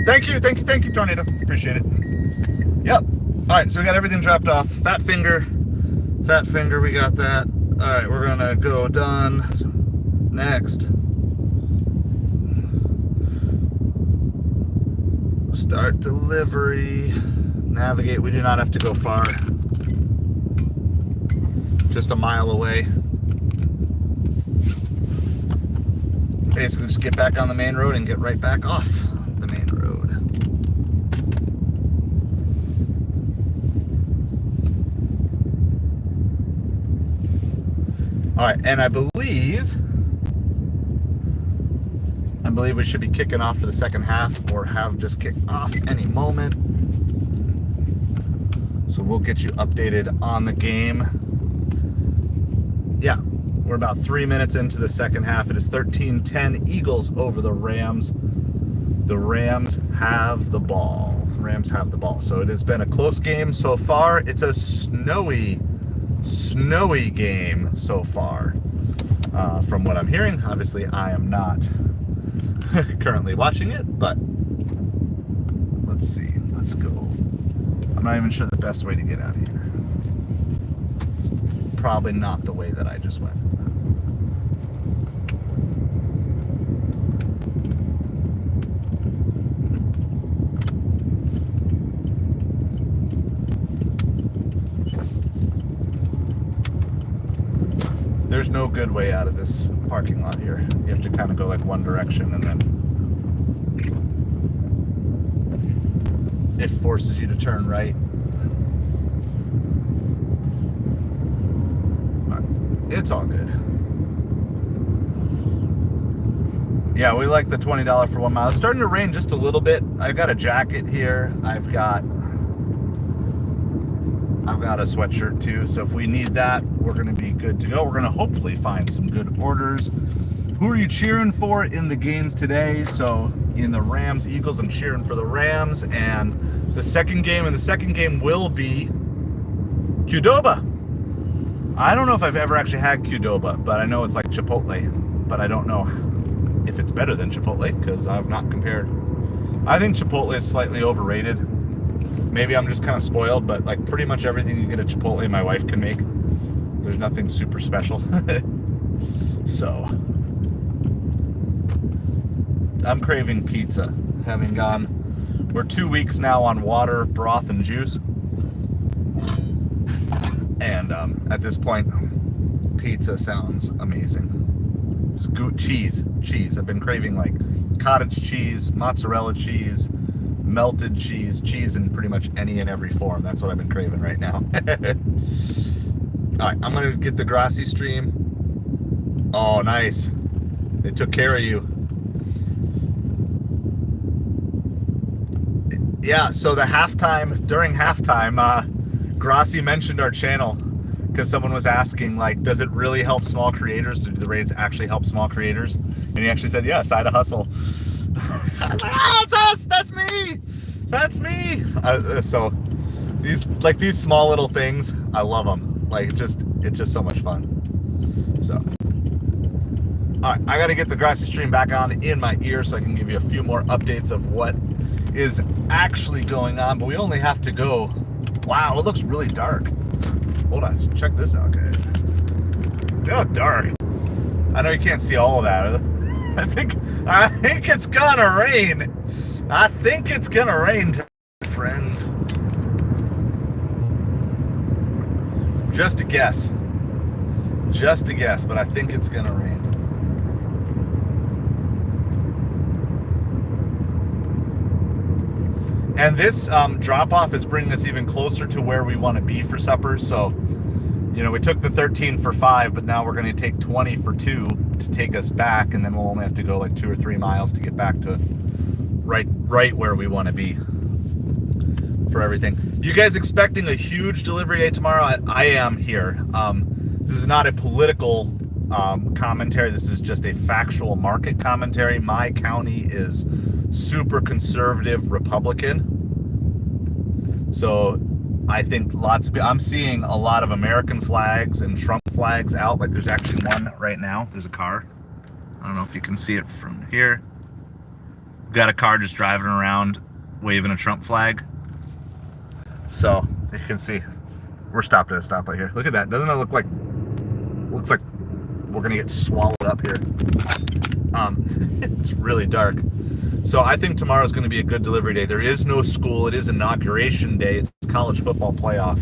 Thank you, Tornado. Appreciate it. Yep. All right, so we got everything dropped off. Fat finger, we got that. All right, we're gonna go done. Next. Start delivery. Navigate. We do not have to go far. Just a mile away. Basically, just get back on the main road and get right back off the main road. All right, and I believe we should be kicking off for the second half, or have just kicked off any moment. So we'll get you updated on the game. Yeah, we're about 3 minutes into the second half. It is 13-10 Eagles over the Rams. The Rams have the ball. So it has been a close game so far. It's a snowy game so far, from what I'm hearing. Obviously, I am not currently watching it, but let's see. Let's go. I'm not even sure the best way to get out of here. Probably not the way that I just went. There's no good way out of this parking lot here. You have to kind of go like one direction and then it forces you to turn right. But it's all good. Yeah, we like the $20 for 1 mile. It's starting to rain just a little bit. I've got a jacket here. I've got a sweatshirt too, so if we need that, we're going to be good to go. We're going to hopefully find some good orders. Who are you cheering for in the games today? So in the Rams-Eagles, I'm cheering for the Rams, and the second game will be Qdoba. I don't know if I've ever actually had Qdoba, but I know it's like Chipotle, but I don't know if it's better than Chipotle because I've not compared. I think Chipotle is slightly overrated. Maybe I'm just kind of spoiled, but like pretty much everything you get at Chipotle, my wife can make. There's nothing super special. So I'm craving pizza. We're 2 weeks now on water, broth, and juice. And at this point, pizza sounds amazing. Just cheese. I've been craving like cottage cheese, mozzarella cheese, melted cheese in pretty much any and every form. That's what I've been craving right now. All right, I'm gonna get the Grassy stream. Oh, nice. They took care of you. Yeah, so during halftime, Grassy mentioned our channel because someone was asking, like, does it really help small creators? Do the raids actually help small creators? And he actually said, yeah, Side of Hustle. I was like, oh, it's us! That's me! So these small little things, I love them. Like, it's just so much fun. So, all right, I got to get the Grassy stream back on in my ear so I can give you a few more updates of what is actually going on. But we only have to go. Wow, it looks really dark. Hold on, check this out, guys. Look how dark. I know you can't see all of that. I think it's gonna rain. I think it's gonna rain, friends. Just a guess, but I think it's gonna rain. And this drop-off is bringing us even closer to where we want to be for supper. So, you know, we took the 13 for 5, but now we're going to take 20 for 2 to take us back, and then we'll only have to go like 2 or 3 miles to get back to right where we want to be for everything. You guys expecting a huge delivery day tomorrow? I am here. This is not a political commentary. This is just a factual market commentary. My county is super conservative Republican, so I think I'm seeing a lot of American flags and Trump flags out. Like there's actually one right now. There's a car. I don't know if you can see it from here. Got a car just driving around waving a Trump flag. So you can see we're stopped at a stoplight here. Look at that. Doesn't it look like we're gonna get swallowed up here? It's really dark. So I think tomorrow's going to be a good delivery day. There is no school. It is inauguration day. It's college football playoff.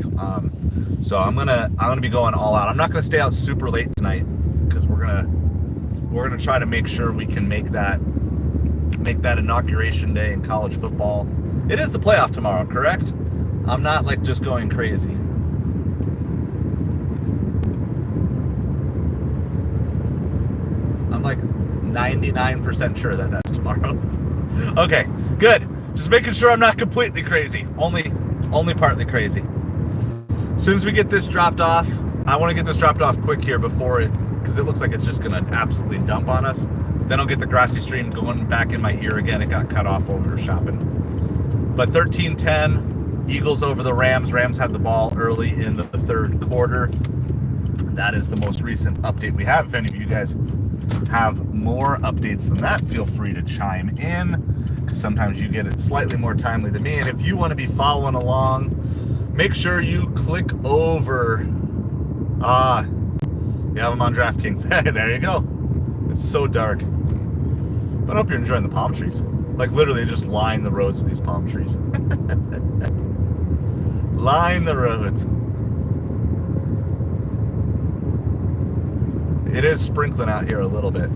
So I'm gonna be going all out. I'm not gonna stay out super late tonight because we're gonna try to make sure we can make that inauguration day in college football. It is the playoff tomorrow, correct? I'm not like just going crazy. I'm like 99% sure that that's tomorrow. Okay, good. Just making sure I'm not completely crazy. Only partly crazy. As soon as we get this dropped off, I want to get this dropped off quick here because it looks like it's just going to absolutely dump on us. Then I'll get the Grassy stream going back in my ear again. It got cut off while we were shopping. But 13-10, Eagles over the Rams. Rams had the ball early in the third quarter. That is the most recent update we have. If any of you guys have more updates than that, feel free to chime in, because sometimes you get it slightly more timely than me. And if you want to be following along, make sure you click over. You have them on DraftKings. There you go. It's so dark. I hope you're enjoying the palm trees. Like literally just line the roads with these palm trees. Line the roads. It is sprinkling out here a little bit.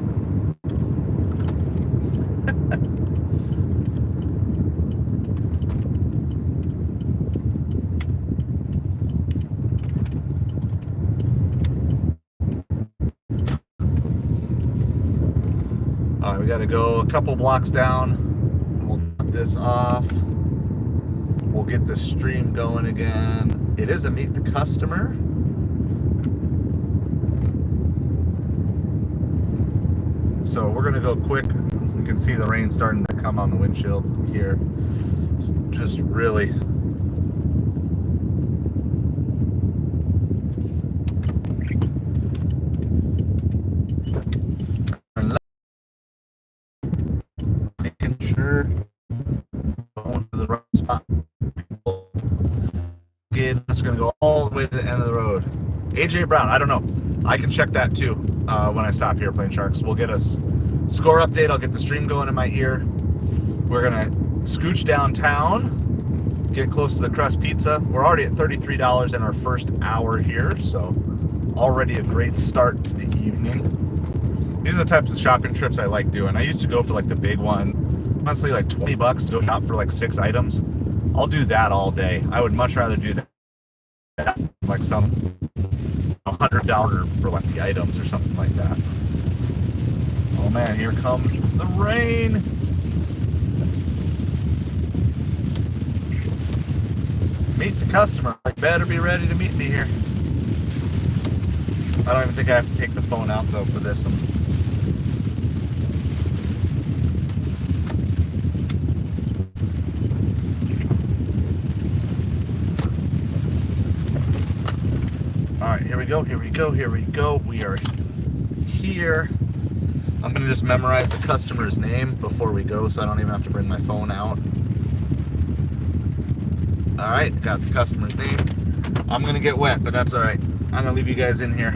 All right, we got to go a couple blocks down. We'll drop this off. We'll get the stream going again. It is a meet the customer. So we're gonna go quick. You can see the rain starting to come on the windshield here. Just really. Making sure going to the right spot. Again, it's gonna go all the way to the end of the road. AJ Brown, I don't know. I can check that too when I stop here playing Sharks. We'll get a score update. I'll get the stream going in my ear. We're gonna scooch downtown, get close to the Crust Pizza. We're already at $33 in our first hour here, so already a great start to the evening. These are the types of shopping trips I like doing. I used to go for like the big one, honestly, like $20 to go shop for like 6 items. I'll do that all day. I would much rather do that, like some $100 for like the items or something like that. Oh man, here comes the rain. Meet the customer. I better be ready to meet me here. I don't even think I have to take the phone out though for this. All right, here we go, here we go, here we go. We are here. I'm gonna just memorize the customer's name before we go so I don't even have to bring my phone out. All right, got the customer's name. I'm gonna get wet, but that's all right. I'm gonna leave you guys in here.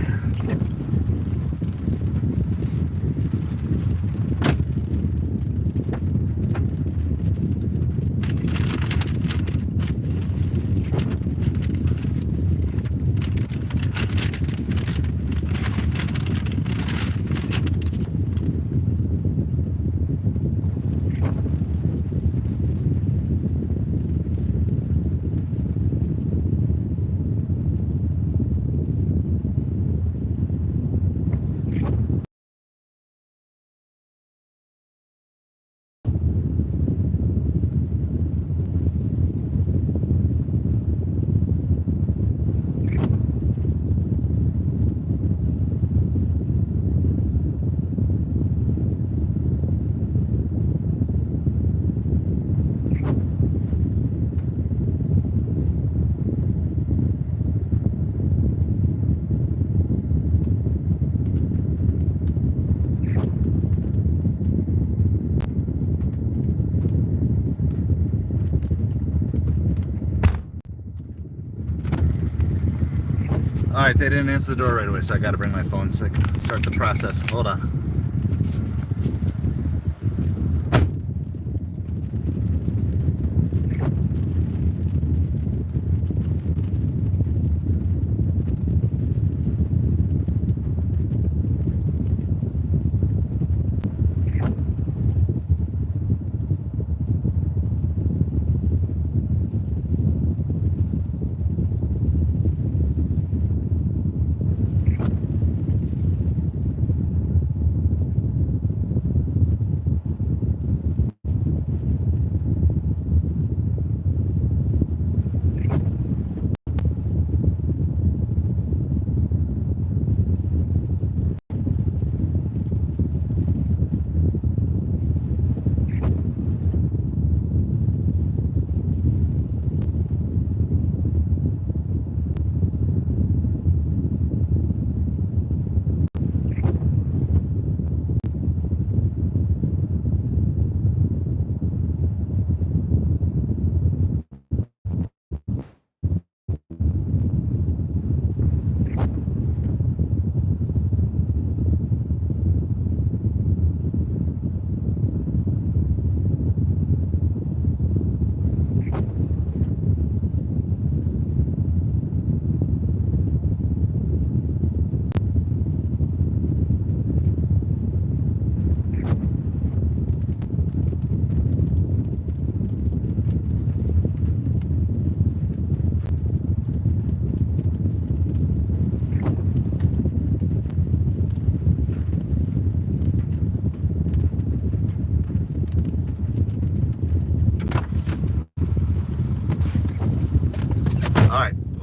All right, they didn't answer the door right away, so I got to bring my phone so I can start the process. Hold on.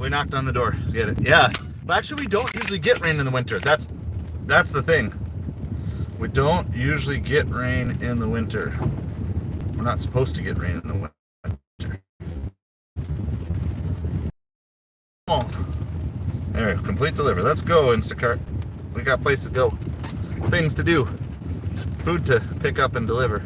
We knocked on the door. Get it? Yeah. But actually, we don't usually get rain in the winter. That's the thing. We don't usually get rain in the winter. We're not supposed to get rain in the winter. Come on. There, complete delivery. Let's go, Instacart. We got places to go. Things to do. Food to pick up and deliver.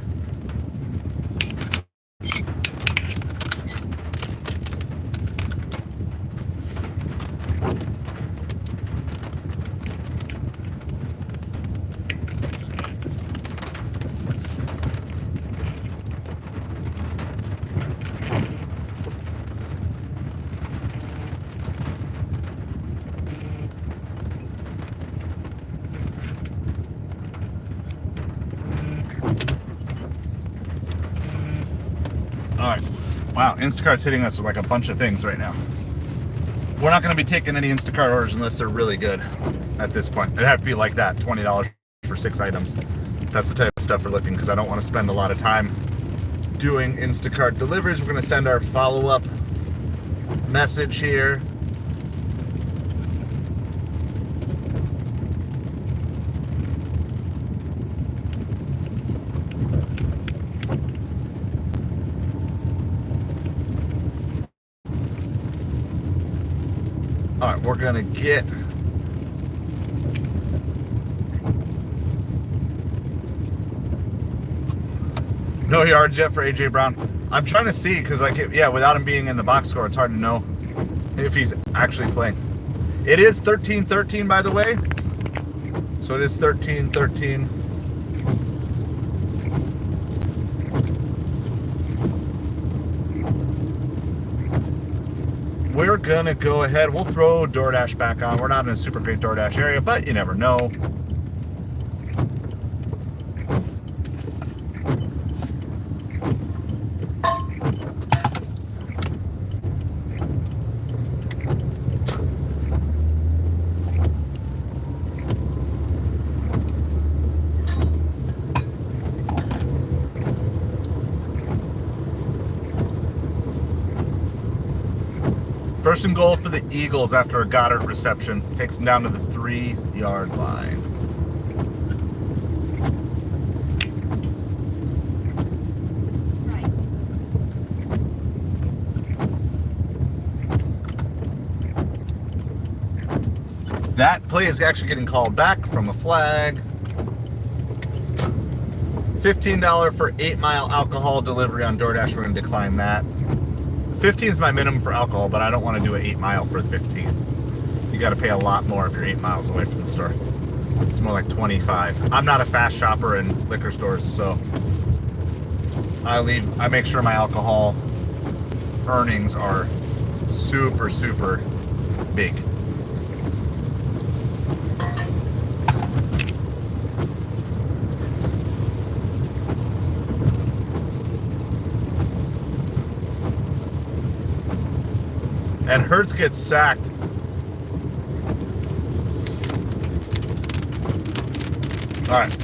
Alright. Wow, Instacart's hitting us with like a bunch of things right now. We're not going to be taking any Instacart orders unless they're really good at this point. It'd have to be like that, $20 for 6 items. That's the type of stuff we're looking, because I don't want to spend a lot of time doing Instacart deliveries. We're going to send our follow-up message here. All right, we're gonna get no yards yet for AJ Brown. I'm trying to see, because like, yeah, without him being in the box score, it's hard to know if he's actually playing. It is 13-13, by the way. So it is 13-13. We're gonna go ahead. We'll throw DoorDash back on. We're not in a super great DoorDash area, but you never know. First and goal for the Eagles after a Goddard reception. Takes them down to the 3-yard line. That play is actually getting called back from a flag. $15 for 8-mile alcohol delivery on DoorDash. We're going to decline that. 15 is my minimum for alcohol, but I don't want to do an 8-mile for 15. You got to pay a lot more if you're 8 miles away from the store. It's more like 25. I'm not a fast shopper in liquor stores, so I make sure my alcohol earnings are super, super big. And Hurts gets sacked. All right.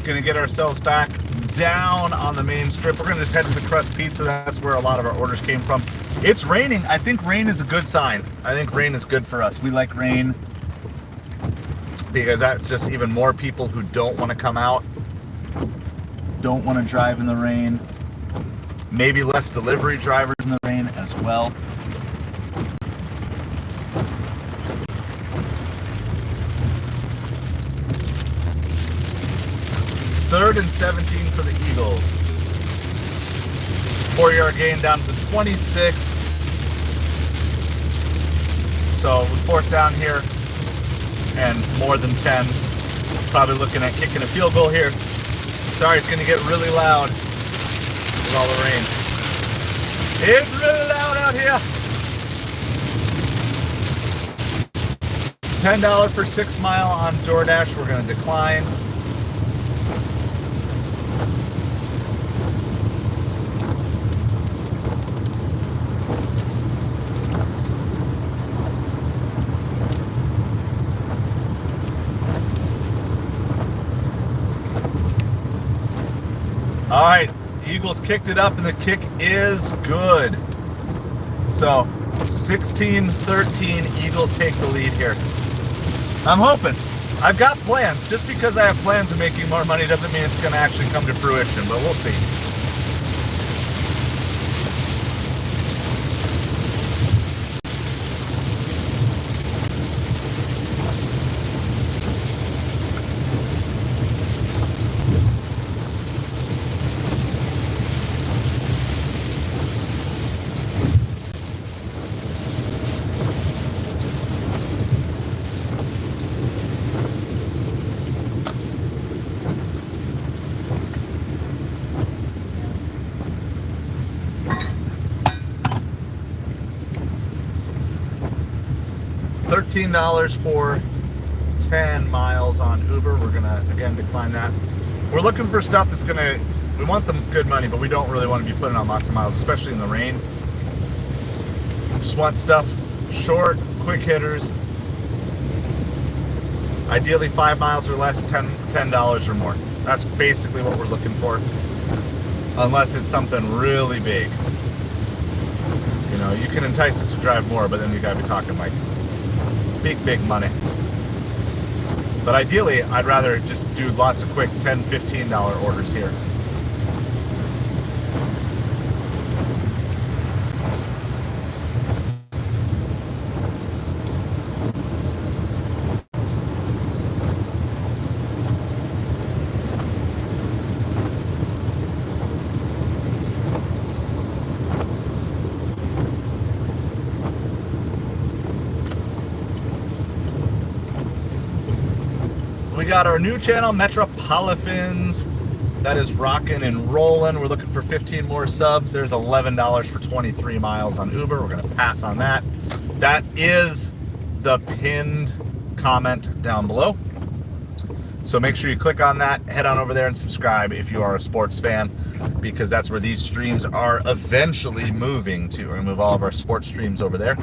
Gonna get ourselves back down on the main strip. We're gonna just head to the Crust Pizza. That's where a lot of our orders came from. It's raining. I think rain is a good sign. I think rain is good for us. We like rain because that's just even more people who don't want to come out, don't want to drive in the rain. Maybe less delivery drivers in the rain as well. Third and 17 for the Eagles. 4-yard gain down to the 26. So fourth down here and more than 10. Probably looking at kicking a field goal here. Sorry, it's going to get really loud with all the rain. It's really loud out here. $10 for 6-mile on DoorDash. We're going to decline. All right, Eagles kicked it up, and the kick is good. So 16-13, Eagles take the lead here. I'm hoping. I've got plans. Just because I have plans of making more money doesn't mean it's going to actually come to fruition, but we'll see. $13 for 10 miles on Uber. We're gonna again decline that. We're looking for stuff that's gonna, we want the good money, but we don't really want to be putting on lots of miles, especially in the rain. Just want stuff short, quick hitters. Ideally 5 miles or less, $10 or more. That's basically what we're looking for. Unless it's something really big. You know, you can entice us to drive more, but then you gotta be talking like big money. But ideally, I'd rather just do lots of quick $10, $15 orders here. We got our new channel, MetropoliFins. That is rocking and rolling. We're looking for 15 more subs. There's $11 for 23 miles on Uber. We're going to pass on that. That is the pinned comment down below. So make sure you click on that, head on over there and subscribe if you are a sports fan, because that's where these streams are eventually moving to. We're going to move all of our sports streams over there.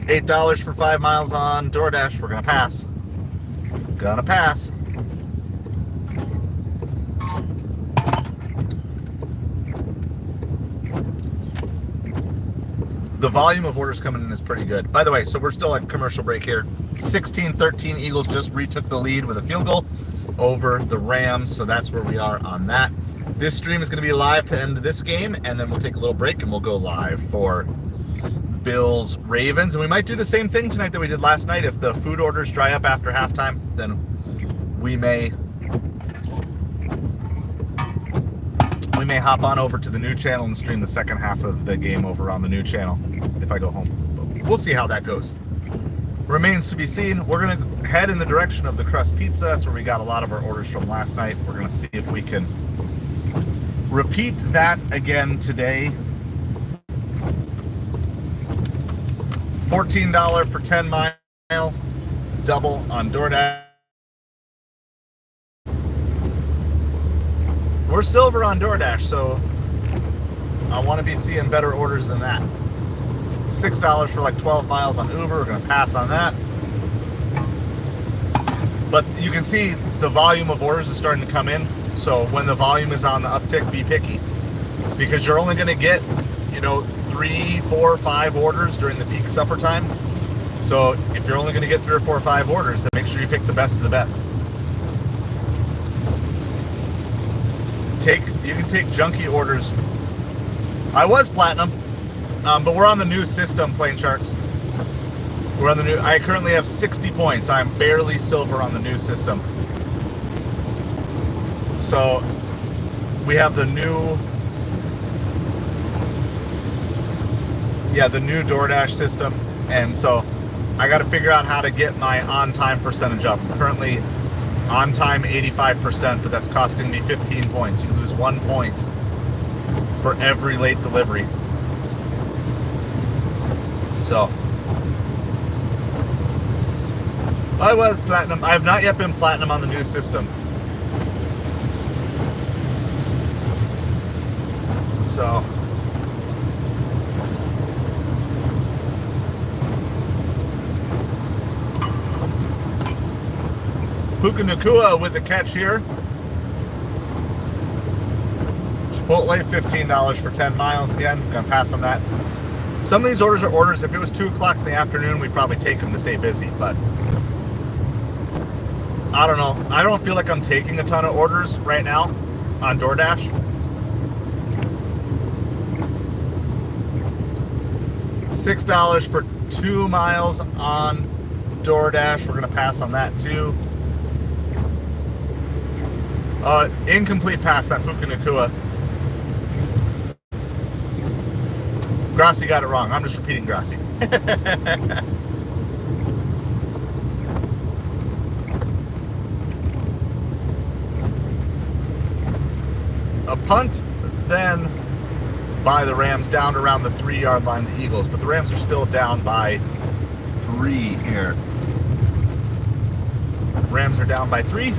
$8 for 5 miles on DoorDash. We're gonna pass. Gonna pass. The volume of orders coming in is pretty good. By the way, so we're still at commercial break here. 16-13, Eagles just retook the lead with a field goal over the Rams, so that's where we are on that. This stream is gonna be live to end this game, and then we'll take a little break and we'll go live for Bills Ravens, and we might do the same thing tonight that we did last night. If the food orders dry up after halftime, then we may hop on over to the new channel and stream the second half of the game over on the new channel if I go home. But we'll see how that goes. Remains to be seen. We're gonna head in the direction of the crust pizza. That's where we got a lot of our orders from last night. We're gonna see if we can repeat that again today. $14 for 10 mile, double on DoorDash. We're silver on DoorDash, so I want to be seeing better orders than that. $6 for like 12 miles on Uber. We're going to pass on that. But you can see the volume of orders is starting to come in. So when the volume is on the uptick, be picky, because you're only going to get, you know, 3, 4, 5 orders during the peak supper time. So if you're only going to get 3 or 4 or 5 orders, then make sure you pick the best of the best. You can take junky orders. I was platinum, but we're on the new system, Plain Sharks. We're on the new. I currently have 60 points. I'm barely silver on the new system. So we have the new. Yeah, the new DoorDash system, and so I got to figure out how to get my on-time percentage up. I'm currently on-time 85%, but that's costing me 15 points. You lose 1 point for every late delivery. So I was platinum. I have not yet been platinum on the new system. So Puka Nakua with the catch here. Chipotle, $15 for 10 miles. Again, gonna pass on that. Some of these orders are orders. If it was 2 o'clock in the afternoon, we'd probably take them to stay busy, but I don't know. I don't feel like I'm taking a ton of orders right now on DoorDash. $6 for 2 miles on DoorDash. We're gonna pass on that too. Incomplete pass, that Puka Nakua. Grassi got it wrong. I'm just repeating Grassi. A punt then by the Rams down around the 3-yard line of the Eagles, but the Rams are still down by 3 here. Rams are down by 3.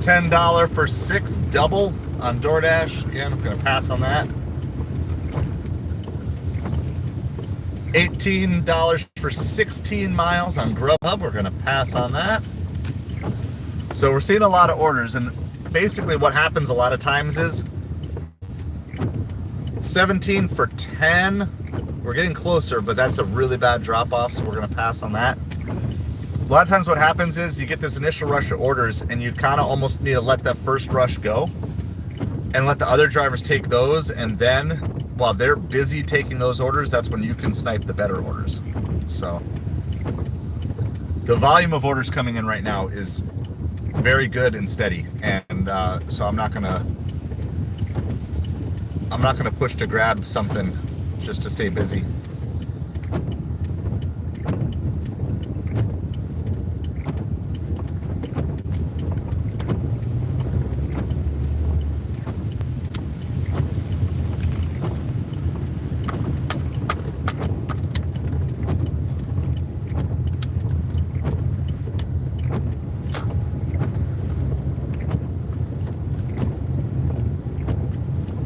$10 for 6 double on DoorDash. Again, I'm going to pass on that. $18 for 16 miles on Grubhub. We're going to pass on that. So we're seeing a lot of orders, and basically what happens a lot of times is 17 for 10. We're getting closer, but that's a really bad drop off, so we're going to pass on that. A lot of times what happens is you get this initial rush of orders and you kind of almost need to let that first rush go and let the other drivers take those, and then while they're busy taking those orders, that's when you can snipe the better orders. So the volume of orders coming in right now is very good and steady, and so I'm not gonna push to grab something just to stay busy.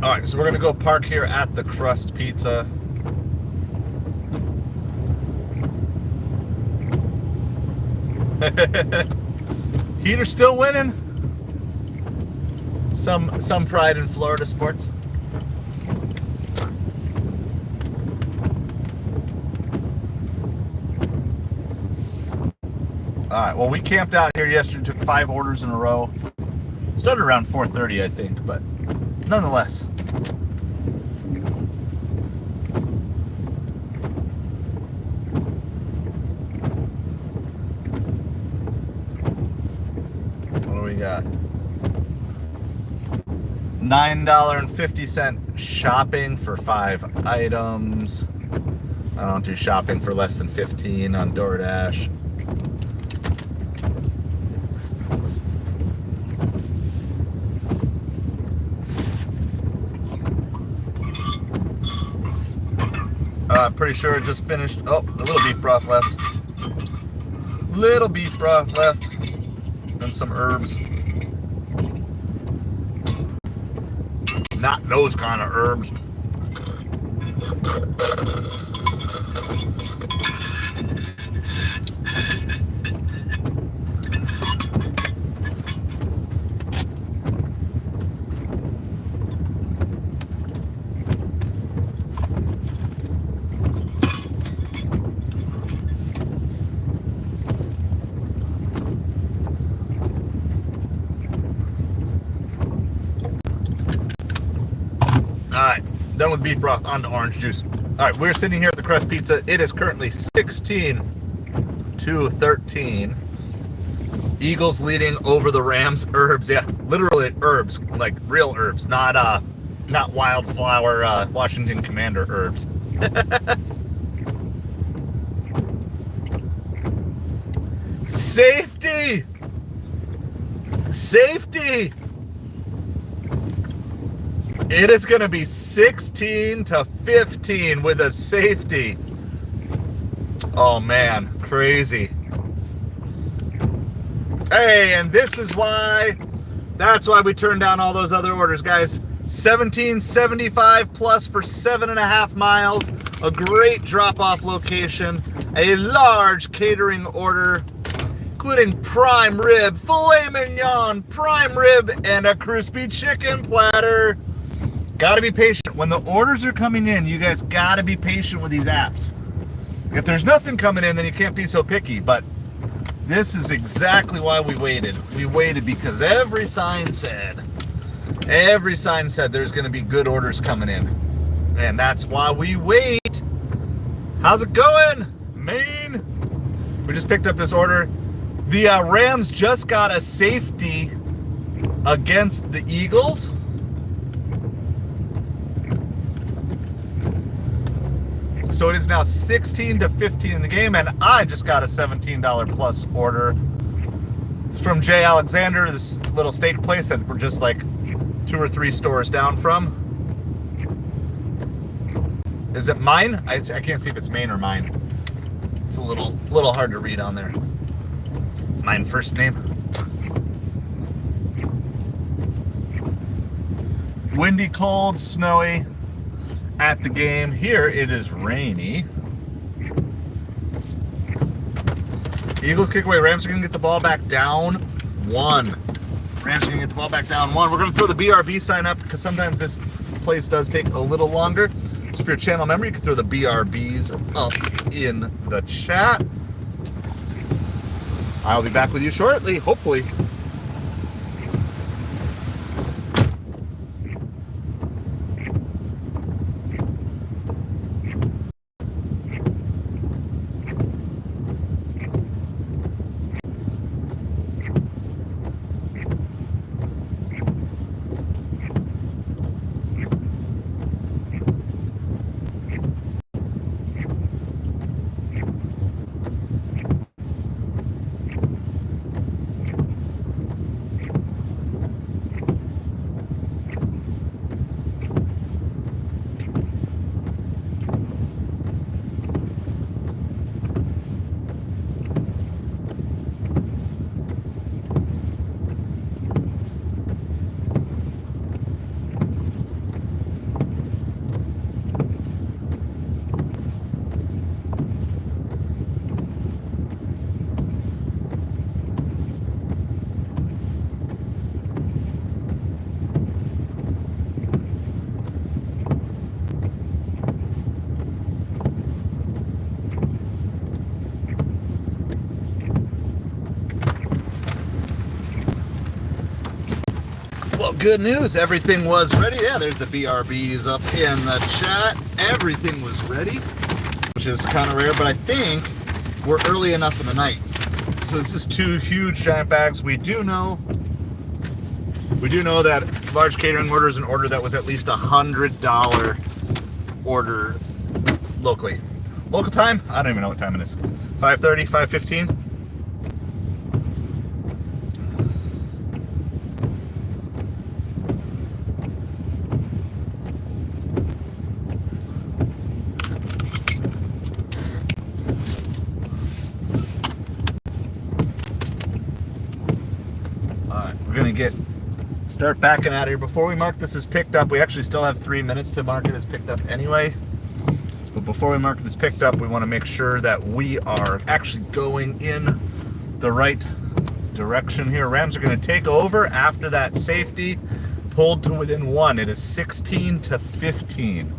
All right, so we're gonna go park here at the Crust Pizza. Heater still winning. Some pride in Florida sports. All right, well, we camped out here yesterday, took 5 orders in a row. Started around 4:30, I think, but nonetheless. What do we got? $9.50 shopping for 5 items. I don't do shopping for less than 15 on DoorDash. Pretty sure it just finished. Oh, a little beef broth left. Little beef broth left. And some herbs. Not those kind of herbs. Alright, done with beef broth, on to orange juice. Alright, we're sitting here at the Crust Pizza. It is currently 16-13. Eagles leading over the Rams. Herbs, yeah, literally herbs, like real herbs, not wildflower Washington Commander herbs. Safety! Safety! It is going to be 16-15 with a safety. Oh man, crazy. Hey, and this is why, that's why we turned down all those other orders, guys. $17.75 plus for 7.5 miles, a great drop-off location, a large catering order, including prime rib, filet mignon, prime rib, and a crispy chicken platter. Gotta be patient. When the orders are coming in, you guys gotta be patient with these apps. If there's nothing coming in, then you can't be so picky, but this is exactly why we waited. We waited because every sign said there's gonna be good orders coming in. And that's why we wait. How's it going, Maine? We just picked up this order. The Rams just got a safety against the Eagles. So it is now 16-15 in the game, and I just got a $17 plus order from Jay Alexander, this little steak place that we're just like 2 or 3 stores down from. Is it mine? I can't see if it's Maine or mine. It's a little hard to read on there. Mine first name. Windy, cold, snowy at the game. Here it is rainy. Eagles kick away. Rams are going to get the ball back down 1. Rams are going to get the ball back down 1. We're going to throw the BRB sign up because sometimes this place does take a little longer. So if you're a channel member, you can throw the BRBs up in the chat. I'll be back with you shortly, hopefully. Well, good news. Everything was ready. Yeah, there's the BRBs up in the chat. Everything was ready, which is kind of rare, but I think we're early enough in the night. So this is 2 huge giant bags. We do know that large catering order is an order that was at least $100 order locally. Local time? I don't even know what time it is. 5:30, 5:15. Start backing out of here. Before we mark this as picked up, we actually still have 3 minutes to mark it as picked up anyway. But before we mark it as picked up, we want to make sure that we are actually going in the right direction here. Rams are going to take over after that safety pulled to within 1. It is 16-15.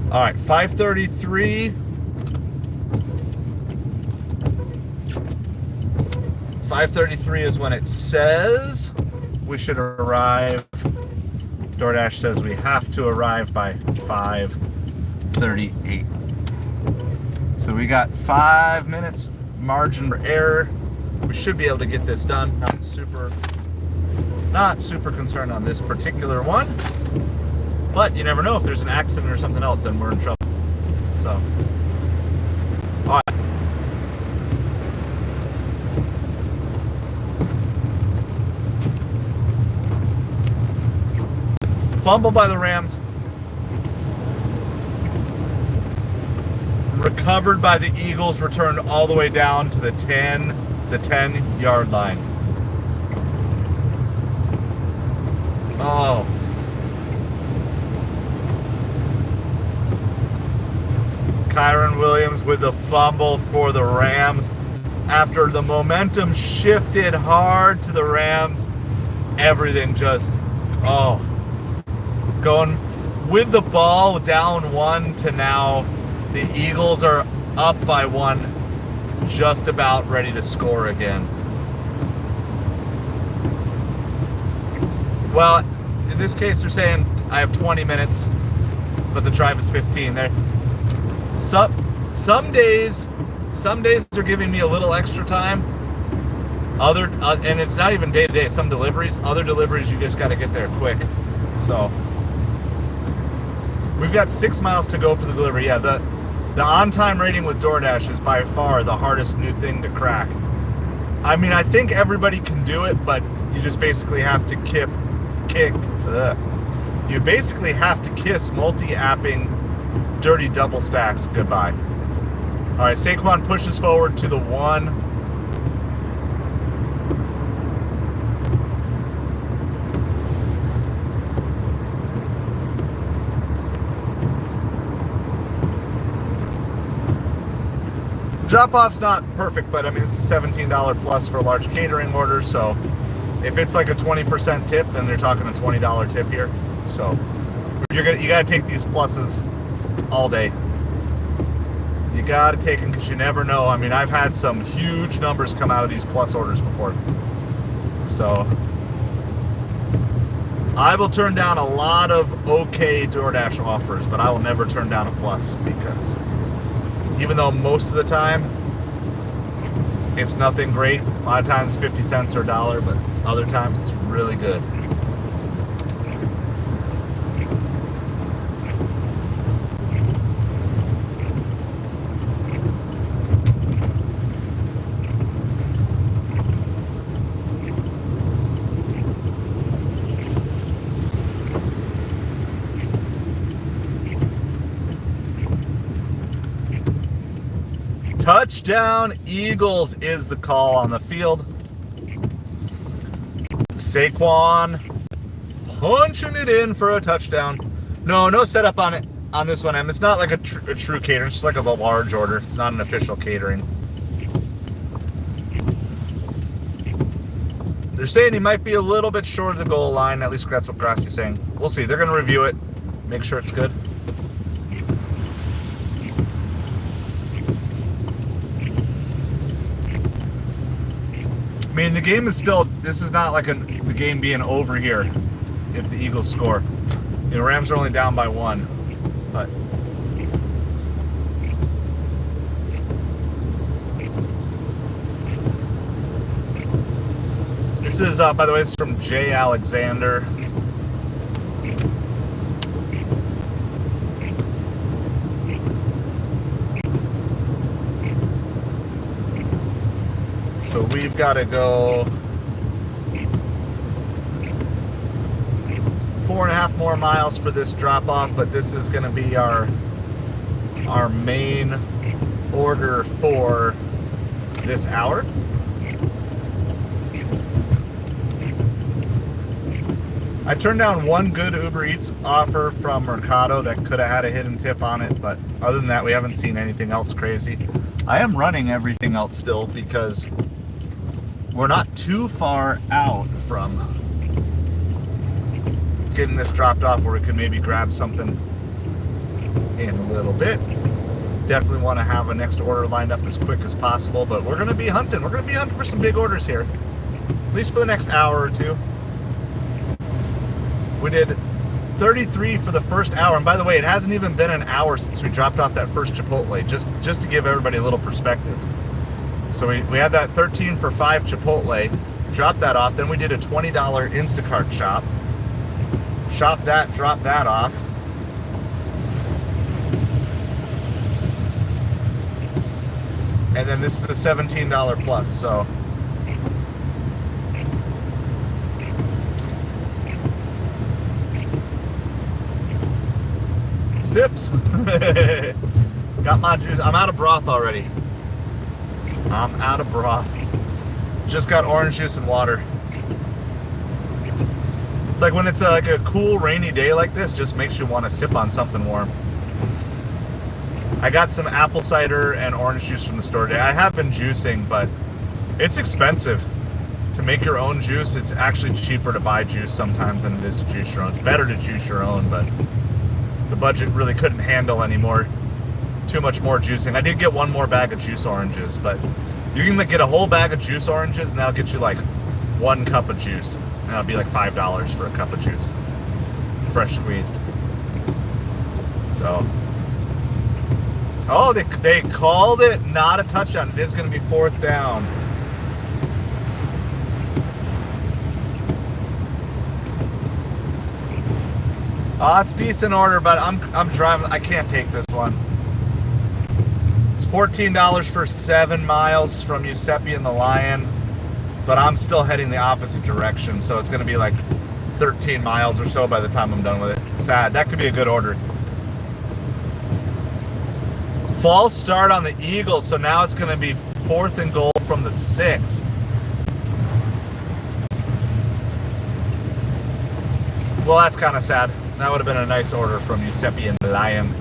All right, 5:33. 5:33 is when it says we should arrive. DoorDash says we have to arrive by 5:38. So we got 5 minutes margin for error. We should be able to get this done. Not super concerned on this particular one, but you never know, if there's an accident or something else, then we're in trouble. So, all right. Fumble by the Rams. Recovered by the Eagles, returned all the way down to the 10-yard line. Oh. Kyron Williams with the fumble for the Rams. After the momentum shifted hard to the Rams, everything just, going with the ball down 1 to now the Eagles are up by 1, just about ready to score again. Well, in this case, they're saying I have 20 minutes, but the drive is 15. Some days they're giving me a little extra time. And it's not even day to day. Some deliveries, other deliveries, you just got to get there quick. So we've got 6 miles to go for the delivery. Yeah, the on-time rating with DoorDash is by far the hardest new thing to crack. I mean, I think everybody can do it, but you just basically have to You basically have to kiss multi-apping dirty double stacks goodbye. All right, Saquon pushes forward to the 1. Drop-off's not perfect, but I mean, this is $17 plus for a large catering order, so if it's like a 20% tip, then they're talking a $20 tip here. So you gotta take these pluses all day. You gotta take them because you never know. I mean, I've had some huge numbers come out of these plus orders before. So I will turn down a lot of okay DoorDash offers, but I will never turn down a plus, because even though most of the time it's nothing great, a lot of times 50 cents or $1, but other times it's really good. Touchdown Eagles is the call on the field. Saquon punching it in for a touchdown. No setup on it on this one, Em. It's not like a true catering. It's just like a large order. It's not an official catering. They're saying he might be a little bit short of the goal line. At least that's what Grassi's saying. We'll see. They're going to review it, make sure it's good. I mean, the game is still, this is not like the game being over here if the Eagles score. You know, Rams are only down by 1, but this is, by the way, it's from Jay Alexander. So we've got to go 4.5 more miles for this drop off, but this is going to be our main order for this hour. I turned down one good UberEats offer from Mercado that could have had a hidden tip on it, but other than that, we haven't seen anything else crazy. I am running everything else still because we're not too far out from getting this dropped off where we can maybe grab something in a little bit. Definitely want to have a next order lined up as quick as possible, but we're going to be hunting. We're going to be hunting for some big orders here, at least for the next hour or two. We did 33 for the first hour, and by the way, it hasn't even been an hour since we dropped off that first Chipotle, just to give everybody a little perspective. So we had that 13 for 5 Chipotle, dropped that off, then we did a $20 Instacart shop, dropped that off. And then this is a $17 plus, so. Sips. Got my juice. I'm out of broth already. I'm out of broth. Just got orange juice and water. It's like when it's like a cool rainy day like this, just makes you want to sip on something warm. I got some apple cider and orange juice from the store today. I have been juicing, but it's expensive to make your own juice. It's actually cheaper to buy juice sometimes than it is to juice your own. It's better to juice your own, but the budget really couldn't handle anymore. Too much more juicing. I did get one more bag of juice oranges, but you can get a whole bag of juice oranges and that'll get you like 1 cup of juice. And that'll be like $5 for a cup of juice. Fresh squeezed. So. Oh, they called it not a touchdown. It is going to be 4th down. Oh, it's decent order, but I'm driving. I can't take this one. It's $14 for 7 miles from Giuseppe and the Lion, but I'm still heading the opposite direction, so it's going to be like 13 miles or so by the time I'm done with it. Sad. That could be a good order. False start on the Eagles, so now it's going to be 4th and goal from the 6. Well, that's kind of sad. That would have been a nice order from Giuseppe and the Lion.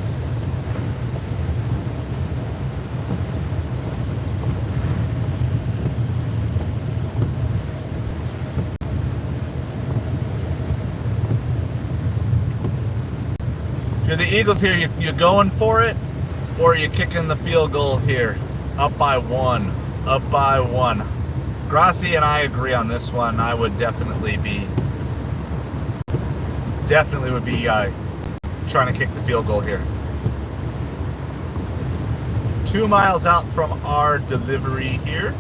If you're the Eagles here, you're going for it? Or are you kicking the field goal here? Up by 1. Up by 1. Grassi and I agree on this one. I would definitely would be trying to kick the field goal here. 2 miles out from our delivery here.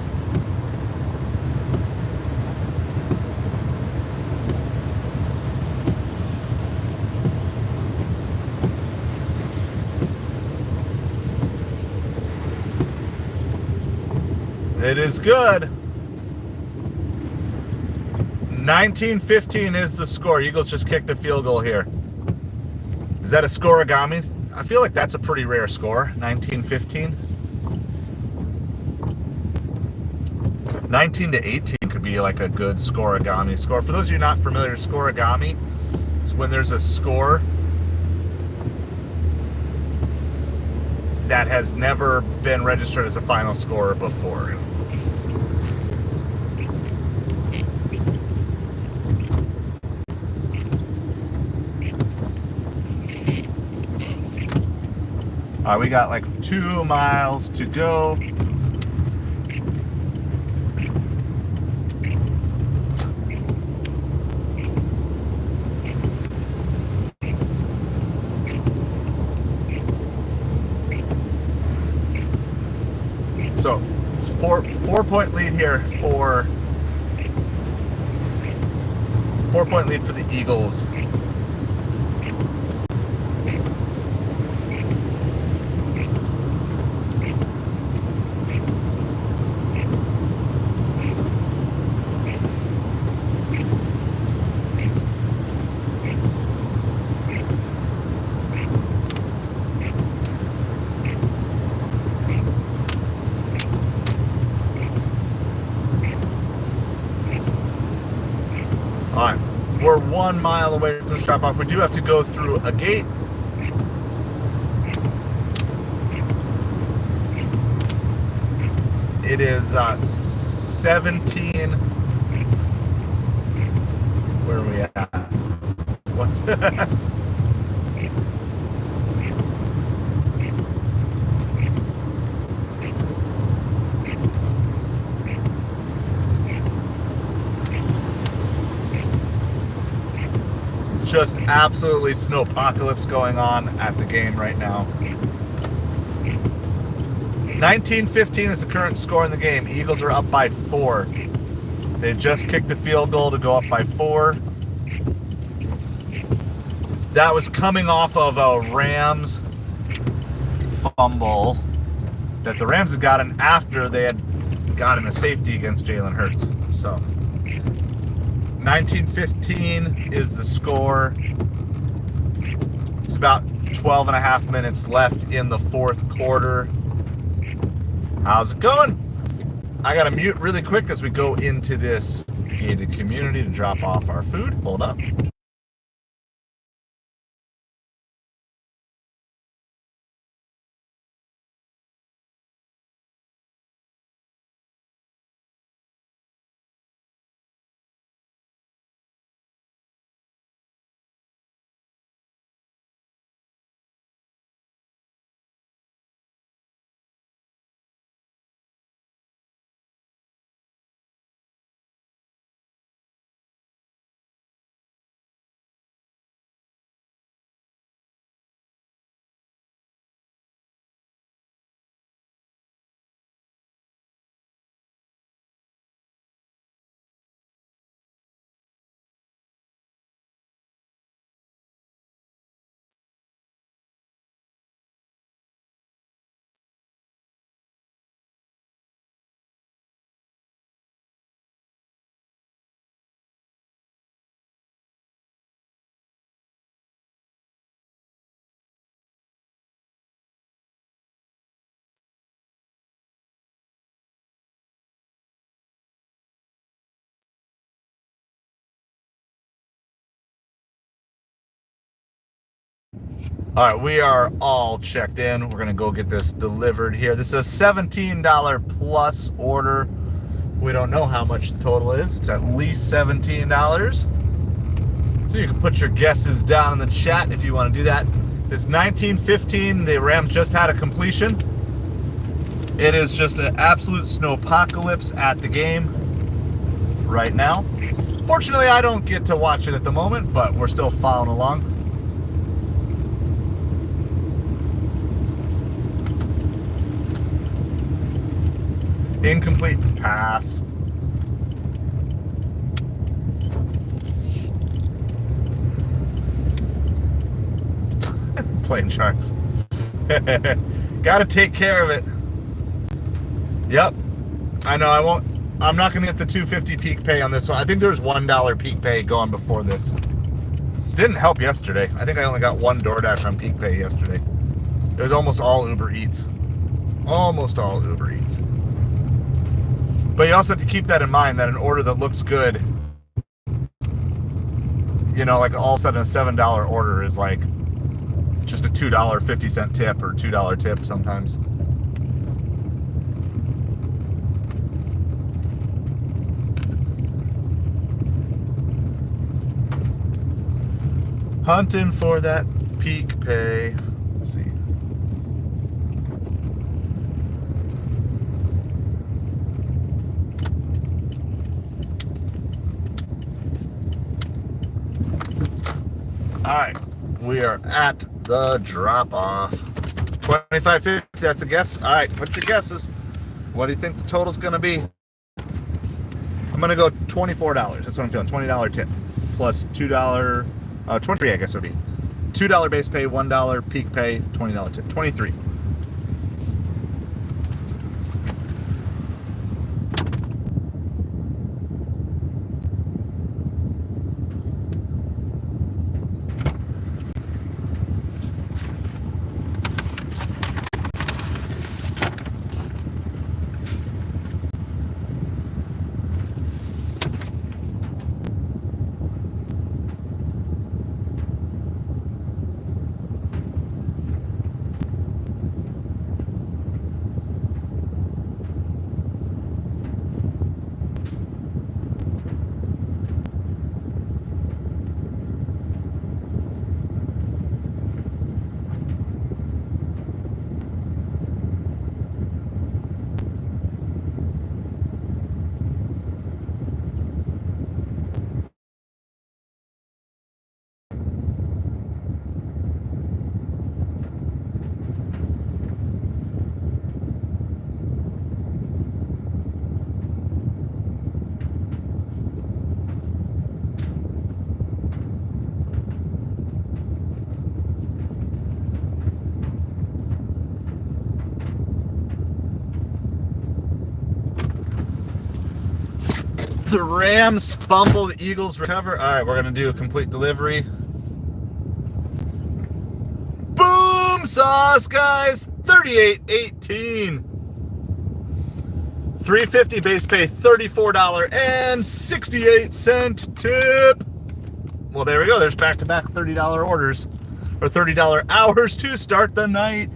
It is good. 19-15 is the score. Eagles just kicked a field goal here. Is that a scoregami? I feel like that's a pretty rare score. 19-15. 19-18 could be like a good scoregami score. For those of you not familiar, scoregami is when there's a score that has never been registered as a final score before. All right, we got like 2 miles to go. So it's four-point lead here for 4-point lead for the Eagles. Alright, we're 1 mile away from the drop off. We do have to go through a gate. It is 17. Where are we at? What's just absolutely snowpocalypse going on at the game right now. 19-15 is the current score in the game. Eagles are up by 4. They just kicked a field goal to go up by 4. That was coming off of a Rams fumble that the Rams had gotten after they had gotten a safety against Jalen Hurts. So 19-15 is the score. It's about 12 and a half minutes left in the fourth quarter. How's it going? I gotta mute really quick as we go into this gated community to drop off our food. Hold up. All right, we are all checked in. We're gonna go get this delivered here. This is a $17 plus order. We don't know how much the total is. It's at least $17. So you can put your guesses down in the chat if you want to do that. This 19-15, the Rams just had a completion. It is just an absolute snowpocalypse at the game right now. Fortunately, I don't get to watch it at the moment, but we're still following along. Incomplete pass. Playing sharks. Gotta take care of it. Yep. I know I'm not gonna get the $2.50 peak pay on this one. I think there's $1 peak pay going before this. Didn't help yesterday. I think I only got one DoorDash on peak pay yesterday. It was almost all UberEats. Almost all UberEats. But you also have to keep that in mind, that an order that looks good, you know, like all of a sudden a $7 order is like just a $2.50 tip or $2 tip sometimes. Hunting for that peak pay. Let's see. All right, we are at the drop-off. $25.50, that's a guess. All right, put your guesses. What do you think the total's gonna be? I'm gonna go $24. That's what I'm feeling. $20 tip plus $2, 23, I guess it would be. $2 base pay, $1 peak pay, $20 tip. 23. The Rams fumble, the Eagles recover. All right, we're gonna do a complete delivery. Boom sauce, guys. 38.18. $3.50 base pay, $34.68 tip. Well, there we go. There's back-to-back $30 orders or $30 hours to start the night.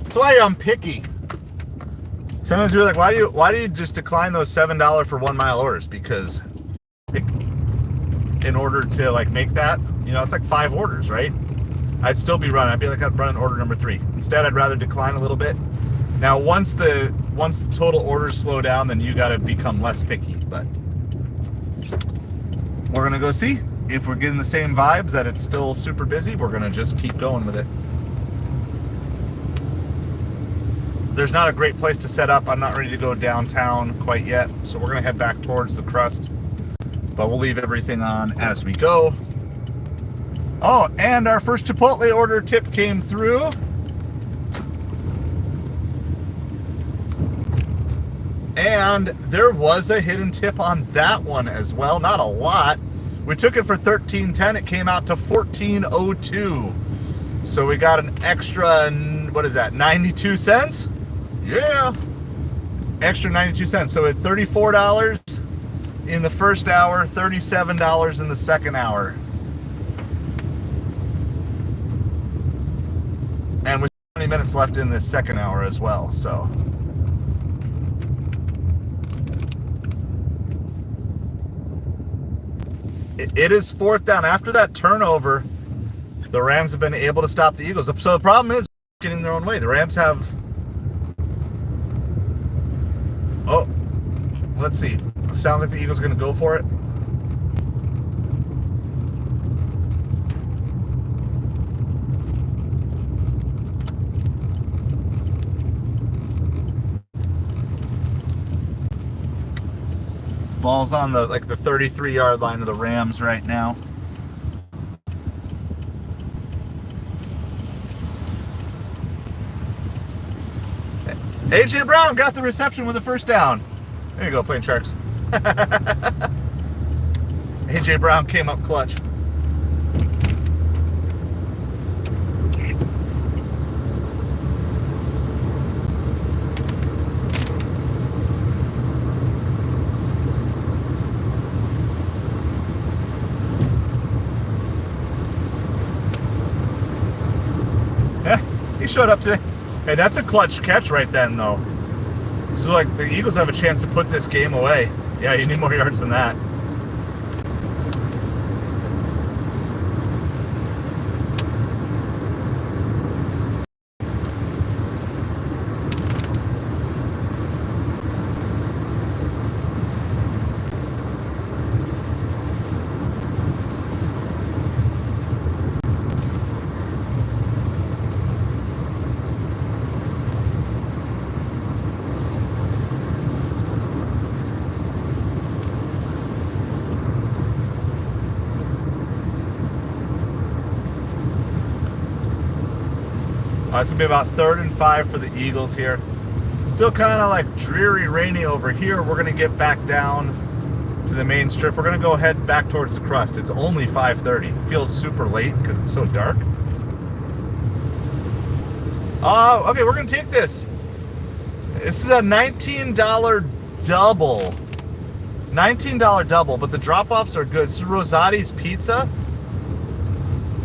That's why I'm picky. Sometimes you're like, why do you just decline those $7 for 1 mile orders? Because in order to like make that, you know, it's like 5 orders, right? I'd still be running. I'd be like, I'd run order number 3. Instead, I'd rather decline a little bit. Now, once the total orders slow down, then you got to become less picky. But we're gonna go see if we're getting the same vibes that it's still super busy. We're gonna just keep going with it. There's not a great place to set up. I'm not ready to go downtown quite yet, so we're gonna head back towards the crust. But we'll leave everything on as we go. Oh, and our first Chipotle order tip came through. And there was a hidden tip on that one as well. Not a lot. We took it for $13.10. It came out to $14.02. So we got an extra, what is that, 92 cents? Yeah. Extra 92 cents. So at $34 in the first hour, $37 in the second hour. And with 20 minutes left in this second hour as well, so. It is 4th down. After that turnover, the Rams have been able to stop the Eagles. So the problem is getting their own way. The Rams have... Oh, let's see. It sounds like the Eagles are going to go for it. Ball's on the 33-yard line of the Rams right now. AJ Brown got the reception with the first down. There you go, playing Sharks. AJ Brown came up clutch. He showed up today. Hey, that's a clutch catch right then, though. So, like, the Eagles have a chance to put this game away. Yeah, you need more yards than that. It's going to be about 3rd and 5 for the Eagles here. Still kind of like dreary, rainy over here. We're going to get back down to the main strip. We're going to go head back towards the crust. It's only 5:30. It feels super late because it's so dark. Okay, we're going to take this. This is a $19 double. $19 double, but the drop-offs are good. This is Rosati's Pizza.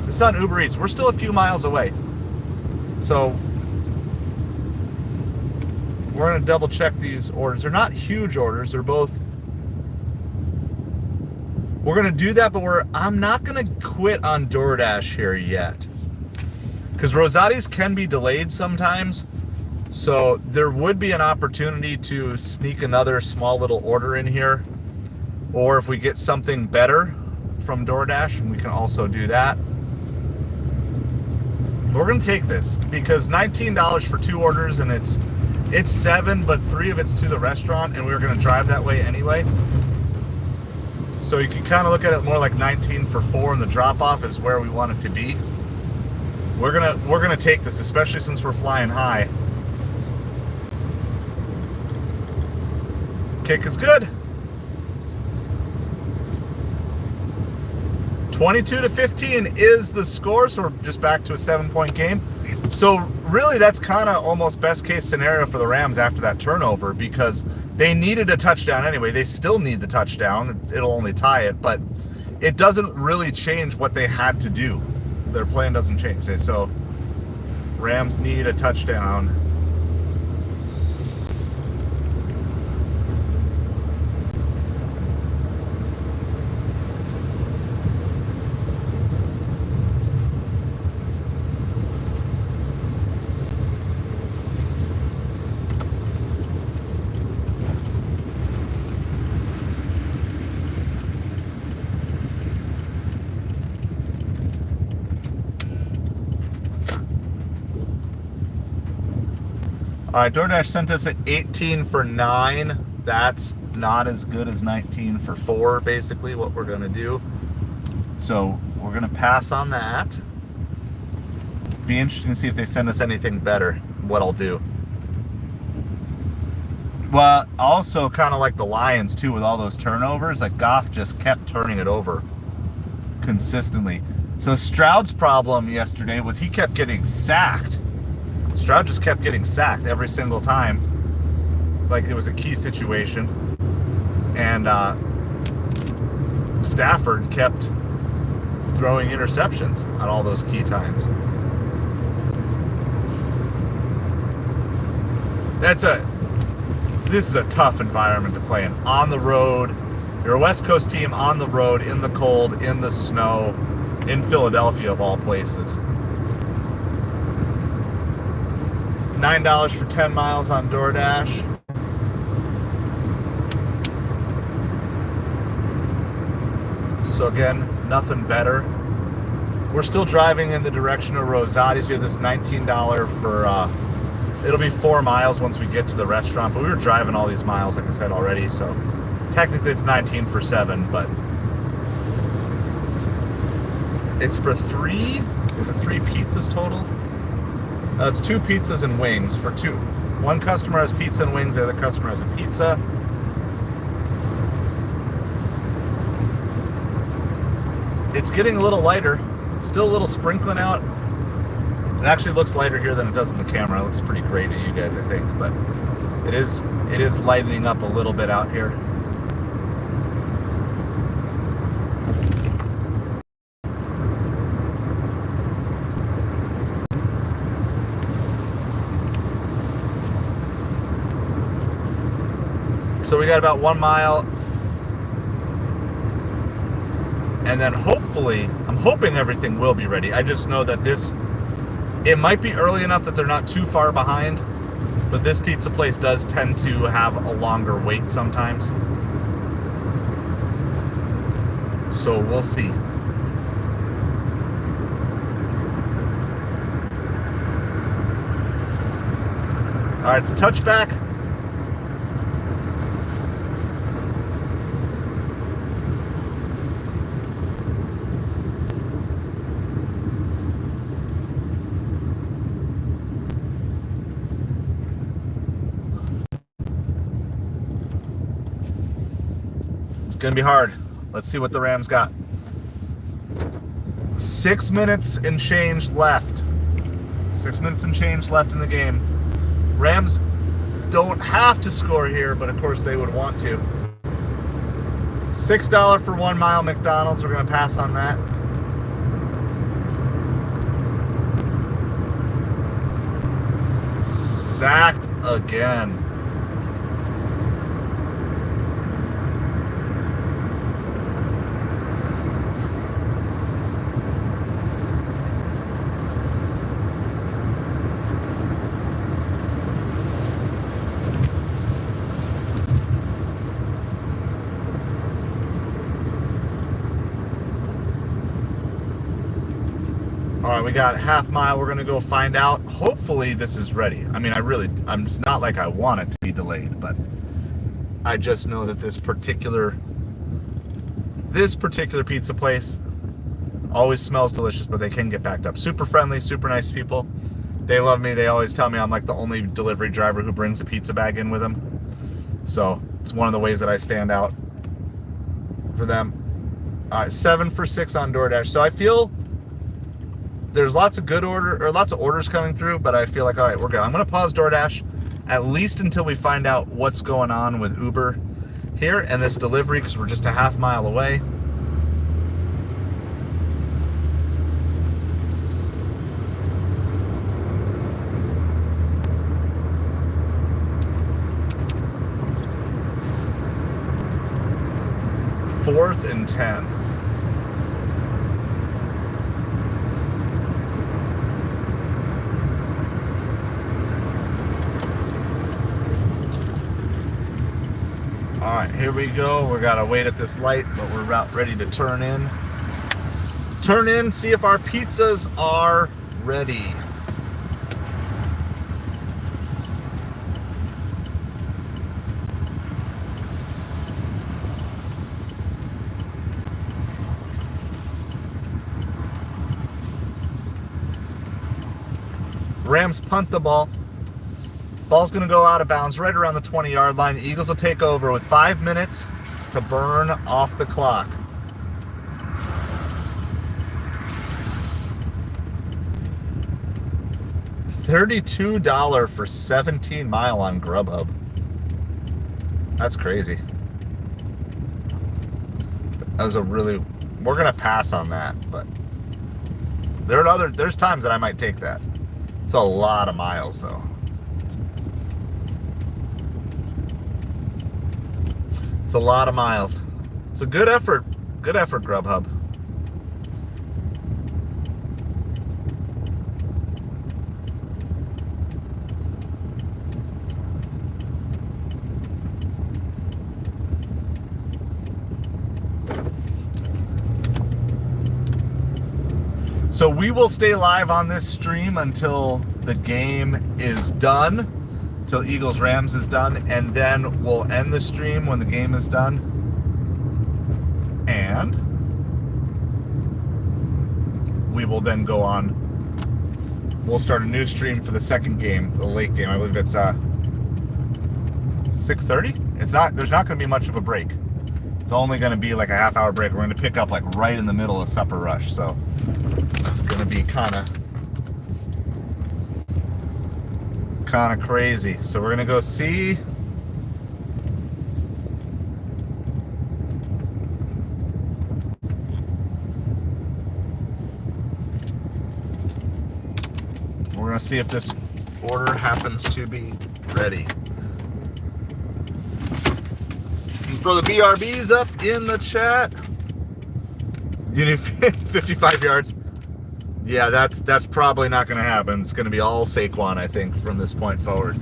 This is on UberEats. We're still a few miles away. So we're going to double check these orders. They're not huge orders. They're both. We're going to do that, but I'm not going to quit on DoorDash here yet. Because Rosati's can be delayed sometimes. So there would be an opportunity to sneak another small little order in here. Or if we get something better from DoorDash, we can also do that. We're going to take this because $19 for 2 orders, and it's $7, but 3 of it's to the restaurant, and we were going to drive that way anyway. So you can kind of look at it more like 19 for 4, and the drop-off is where we want it to be. We're gonna take this, especially since we're flying high. Kick is good. 22-15 is the score, so we're just back to a 7-point game. So really, that's kind of almost best case scenario for the Rams after that turnover, because they needed a touchdown anyway. They still need the touchdown. It'll only tie it, but it doesn't really change what they had to do. Their plan doesn't change. So Rams need a touchdown. All right, DoorDash sent us at 18 for 9. That's not as good as 19 for 4, basically, what we're going to do. So we're going to pass on that. Be interesting to see if they send us anything better, what I'll do. Well, also kind of like the Lions, too, with all those turnovers. Like, Goff just kept turning it over consistently. So Stroud's problem yesterday was he kept getting sacked. Stroud just kept getting sacked every single time, like it was a key situation, and Stafford kept throwing interceptions at all those key times. This is a tough environment to play in. On the road, you're a West Coast team on the road, in the cold, in the snow, in Philadelphia of all places. $9 for 10 miles on DoorDash. So again, nothing better. We're still driving in the direction of Rosati's. We have this $19 for, it'll be 4 miles once we get to the restaurant, but we were driving all these miles, like I said already, so technically it's 19 for 7, but it's for 3, is it 3 pizzas total? It's 2 pizzas and wings for 2. One customer has pizza and wings, the other customer has a pizza. It's getting a little lighter, still a little sprinkling out. It actually looks lighter here than it does in the camera. It looks pretty gray to you guys, I think, but it is lightening up a little bit out here. So we got about 1 mile, and then hopefully, I'm hoping everything will be ready. I just know that it might be early enough that they're not too far behind, but this pizza place does tend to have a longer wait sometimes. So we'll see. All right, it's touchback. Gonna be hard. Let's see what the Rams got. 6 minutes and change left. 6 minutes and change left in the game. Rams don't have to score here, but of course they would want to. $6 for 1 mile McDonald's. We're gonna pass on that. Sacked again. All right, we got a half mile. We're going to go find out. Hopefully this is ready. I mean, I'm just not like I want it to be delayed, but I just know that this particular pizza place always smells delicious, but they can get backed up. Super friendly, super nice people. They love me. They always tell me I'm like the only delivery driver who brings a pizza bag in with them. So it's one of the ways that I stand out for them. All right, 7 for 6 on DoorDash. So I feel there's lots of lots of orders coming through, but I feel like, all right, we're good. I'm going to pause DoorDash at least until we find out what's going on with Uber here and this delivery, because we're just a half mile away. Fourth and 10. All right, here we go. We gotta wait at this light, but we're about ready to turn in. Turn in, see if our pizzas are ready. Rams punt the ball. Ball's going to go out of bounds right around the 20-yard line. The Eagles will take over with 5 minutes to burn off the clock. $32 for 17 Mile on Grubhub. That's crazy. That was we're going to pass on that, but there's times that I might take that. It's a lot of miles, though. It's a lot of miles. It's a good effort. Good effort, Grubhub. So we will stay live on this stream until the game is done, till Eagles-Rams is done, and then we'll end the stream when the game is done. And we will then go on. We'll start a new stream for the second game, the late game. I believe it's 6:30. There's not going to be much of a break. It's only going to be like a half-hour break. We're going to pick up like right in the middle of supper rush, so it's going to be kind of crazy. So we're going to go see if this order happens to be ready. Let's throw the BRBs up in the chat. You need 55 yards. Yeah, that's probably not going to happen. It's going to be all Saquon, I think, from this point forward.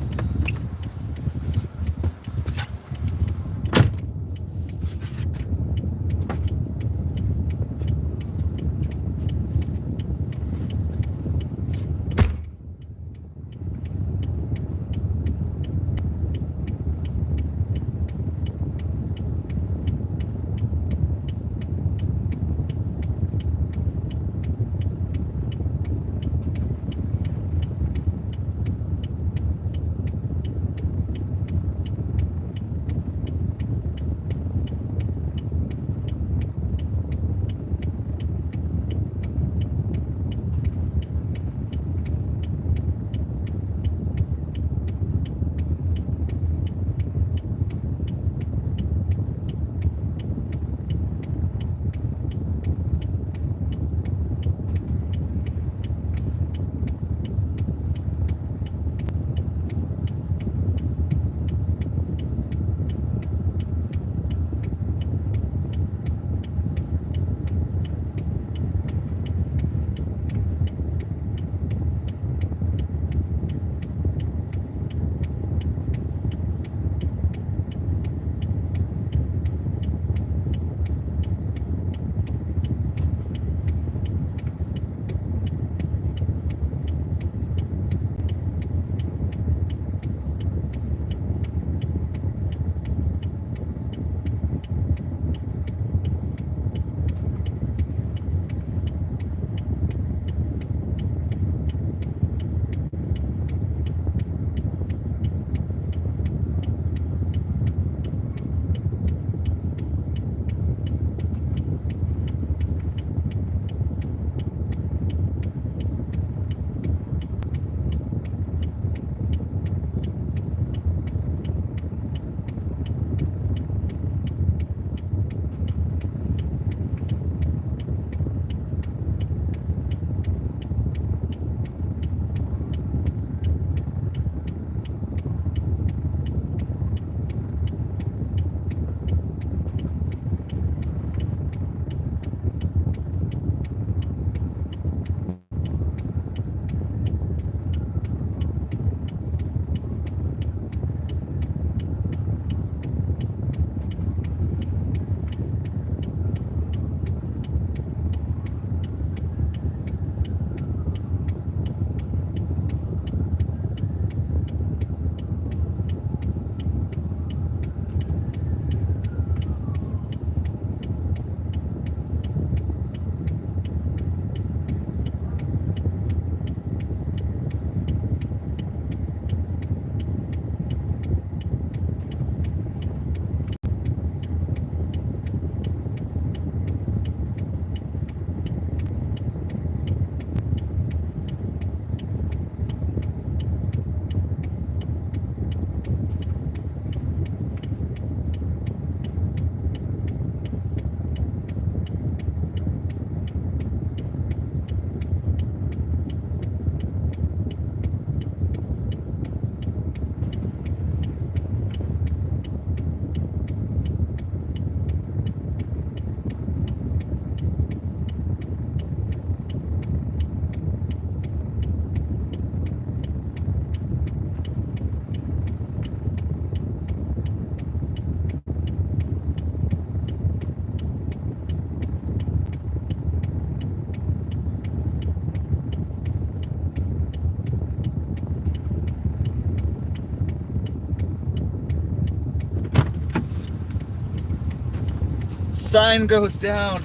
Sign goes down.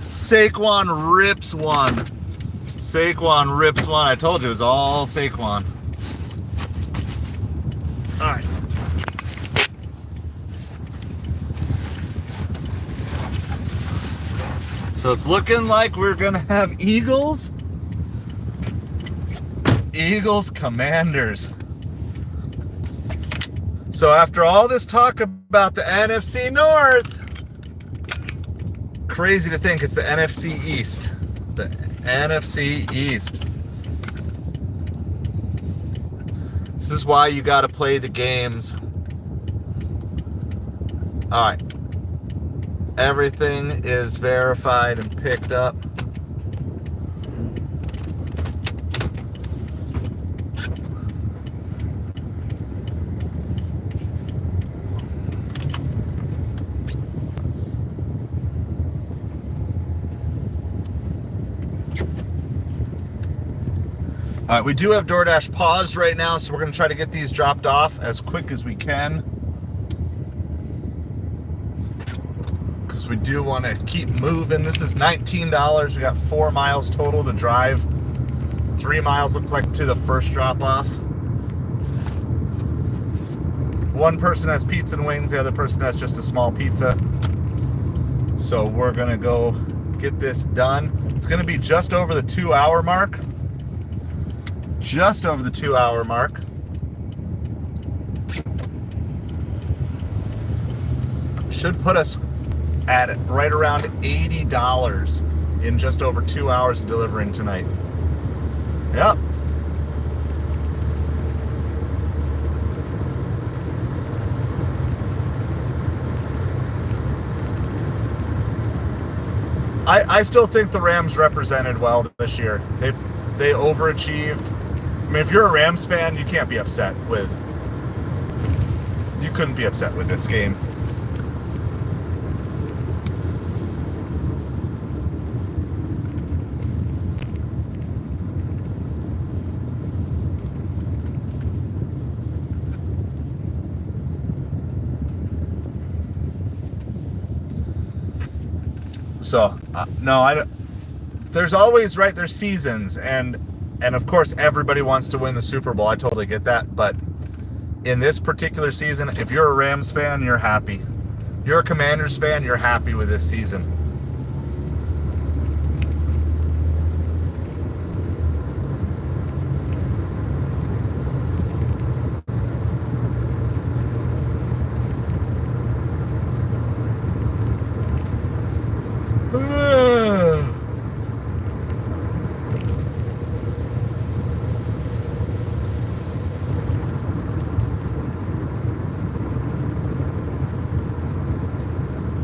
Saquon rips one. Saquon rips one. I told you it was all Saquon. All right. So it's looking like we're going to have Eagles. Eagles Commanders. So after all this talk about the NFC North, crazy to think it's the NFC East. The NFC East. This is why you got to play the games. All right. Everything is verified and picked up. All right, we do have DoorDash paused right now, so we're going to try to get these dropped off as quick as we can. Because we do want to keep moving. This is $19. We got 4 miles total to drive. 3 miles looks like to the first drop off. One person has pizza and wings, the other person has just a small pizza. So we're going to go get this done. It's going to be just over the 2-hour mark. Just over the 2-hour mark. Should put us at right around $80 in just over 2 hours of delivering tonight. Yep. I still think the Rams represented well this year. They overachieved. I mean, if you're a Rams fan, you can't be upset with... You couldn't be upset with this game. So, no, I don't... There's always, right, there's seasons, and of course everybody wants to win the Super Bowl. I totally get that, but in this particular season, if you're a Rams fan, you're happy. You're a Commanders fan, you're happy with this season.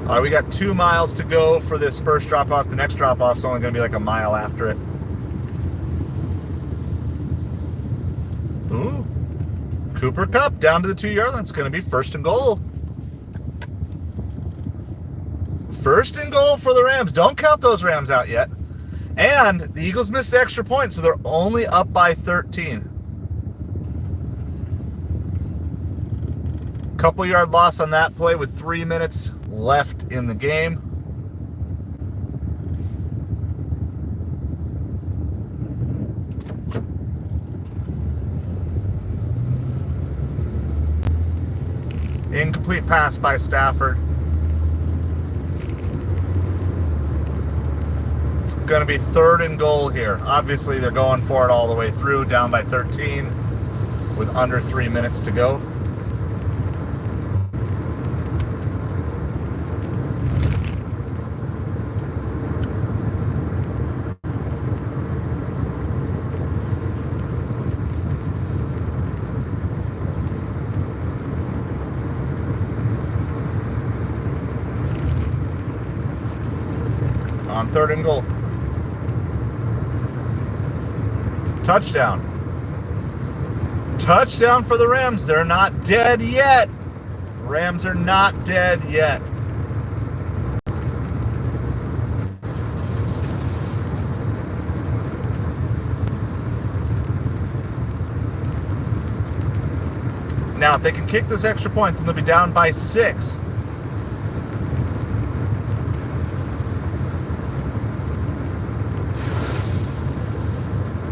All right, we got 2 miles to go for this first drop off. The next drop off is only going to be like a mile after it. Ooh. Cooper Kupp down to the 2-yard line. It's going to be first and goal. First and goal for the Rams. Don't count those Rams out yet. And the Eagles missed the extra point, so they're only up by 13. Couple yard loss on that play with 3 minutes left in the game. Incomplete pass by Stafford. It's going to be 3rd and goal here. Obviously, they're going for it all the way through, down by 13 with under 3 minutes to go. On 3rd and goal. Touchdown. Touchdown for the Rams. They're not dead yet. Rams are not dead yet. Now, if they can kick this extra point, then they'll be down by 6.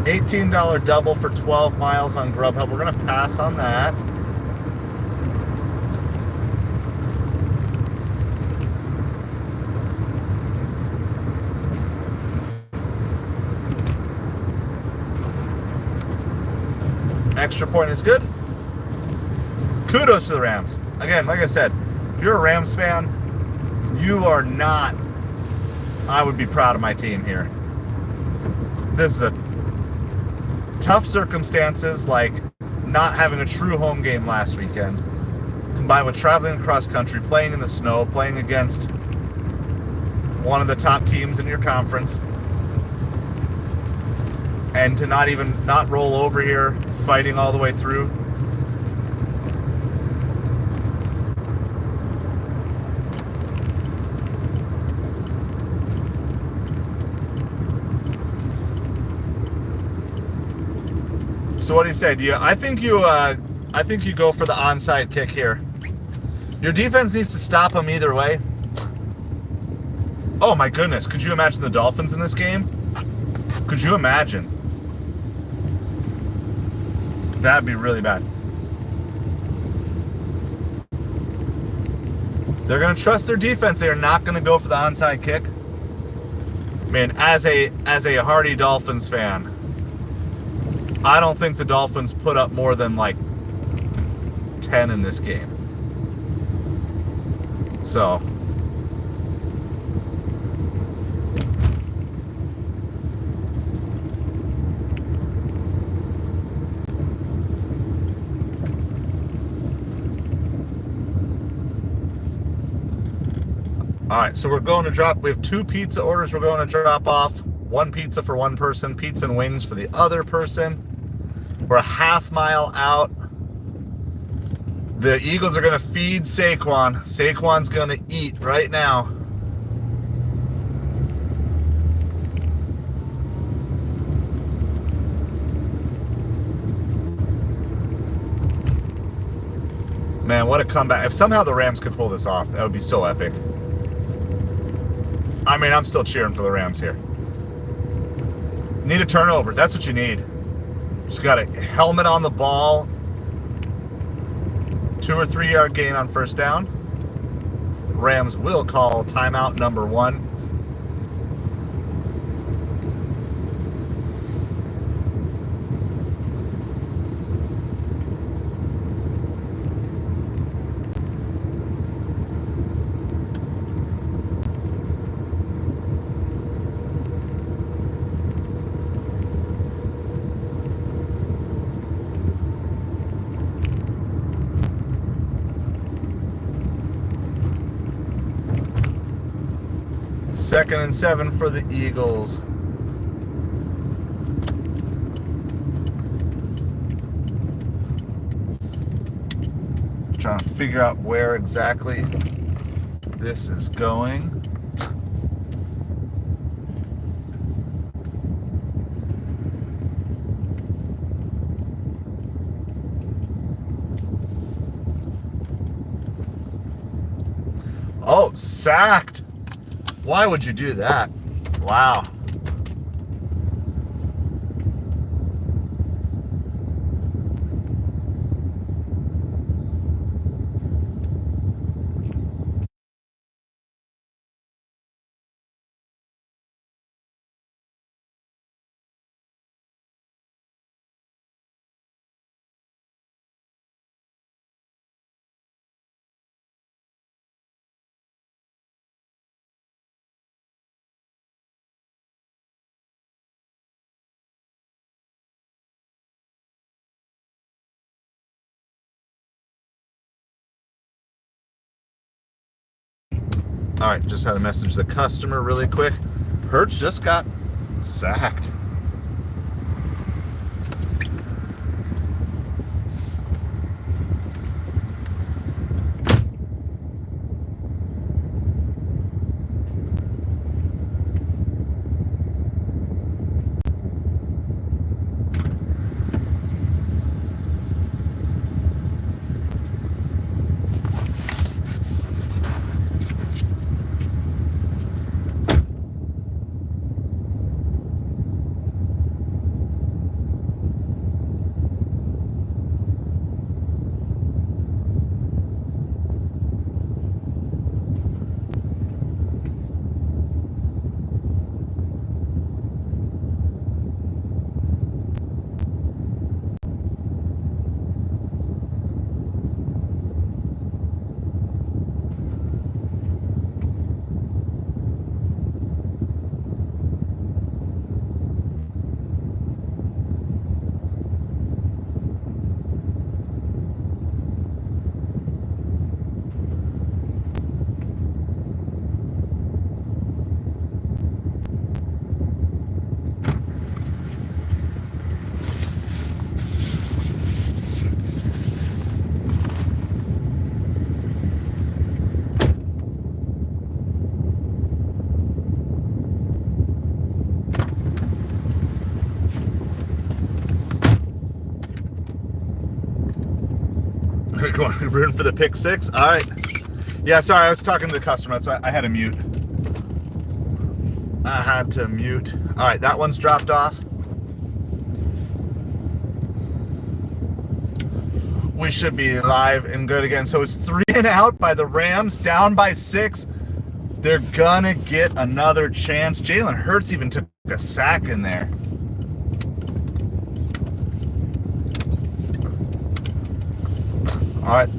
$18 double for 12 miles on Grubhub. We're going to pass on that. Extra point is good. Kudos to the Rams. Again, like I said, if you're a Rams fan, you are not, I would be proud of my team here. This is a tough circumstances, like not having a true home game last weekend, combined with traveling across country, playing in the snow, playing against one of the top teams in your conference, and to not roll over here, fighting all the way through. So what do you say? I think you go for the onside kick here. Your defense needs to stop them either way. Oh my goodness, could you imagine the Dolphins in this game? Could you imagine? That'd be really bad. They're going to trust their defense. They are not going to go for the onside kick. I mean, as a hardy Dolphins fan, I don't think the Dolphins put up more than like 10 in this game. So, all right, so we're going to drop, we have 2 pizza orders we're going to drop off. 1 pizza for one person, pizza and wings for the other person. We're a half mile out. The Eagles are going to feed Saquon. Saquon's going to eat right now. Man, what a comeback. If somehow the Rams could pull this off, that would be so epic. I mean, I'm still cheering for the Rams here. Need a turnover. That's what you need. Just got a helmet on the ball. 2 or 3 yard gain on first down. Rams will call timeout number 1. Second and 7 for the Eagles. Trying to figure out where exactly this is going. Oh, sacked. Why would you do that? Wow. All right, just had to message the customer really quick. Hurts just got sacked. Rooting for the pick six. All right. Yeah, sorry, I was talking to the customer, so I had to mute. I had to mute. All right, that one's dropped off. We should be live and good again. So it's 3 and out by the Rams, down by 6. They're gonna get another chance. Jalen Hurts even took a sack in there. All right,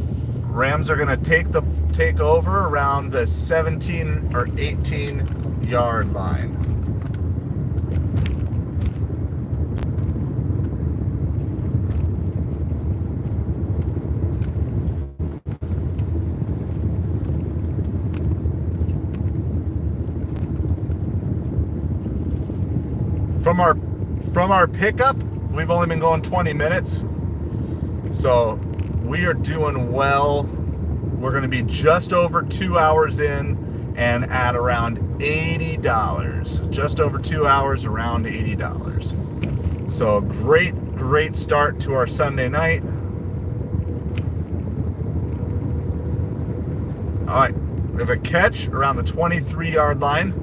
Rams are gonna take over around the 17 or 18 yard line. From our pickup, we've only been going 20 minutes. So we are doing well. We're going to be just over 2 hours in and at around $80. Just over 2 hours, around $80. So great start to our Sunday night. All right, we have a catch around the 23-yard line.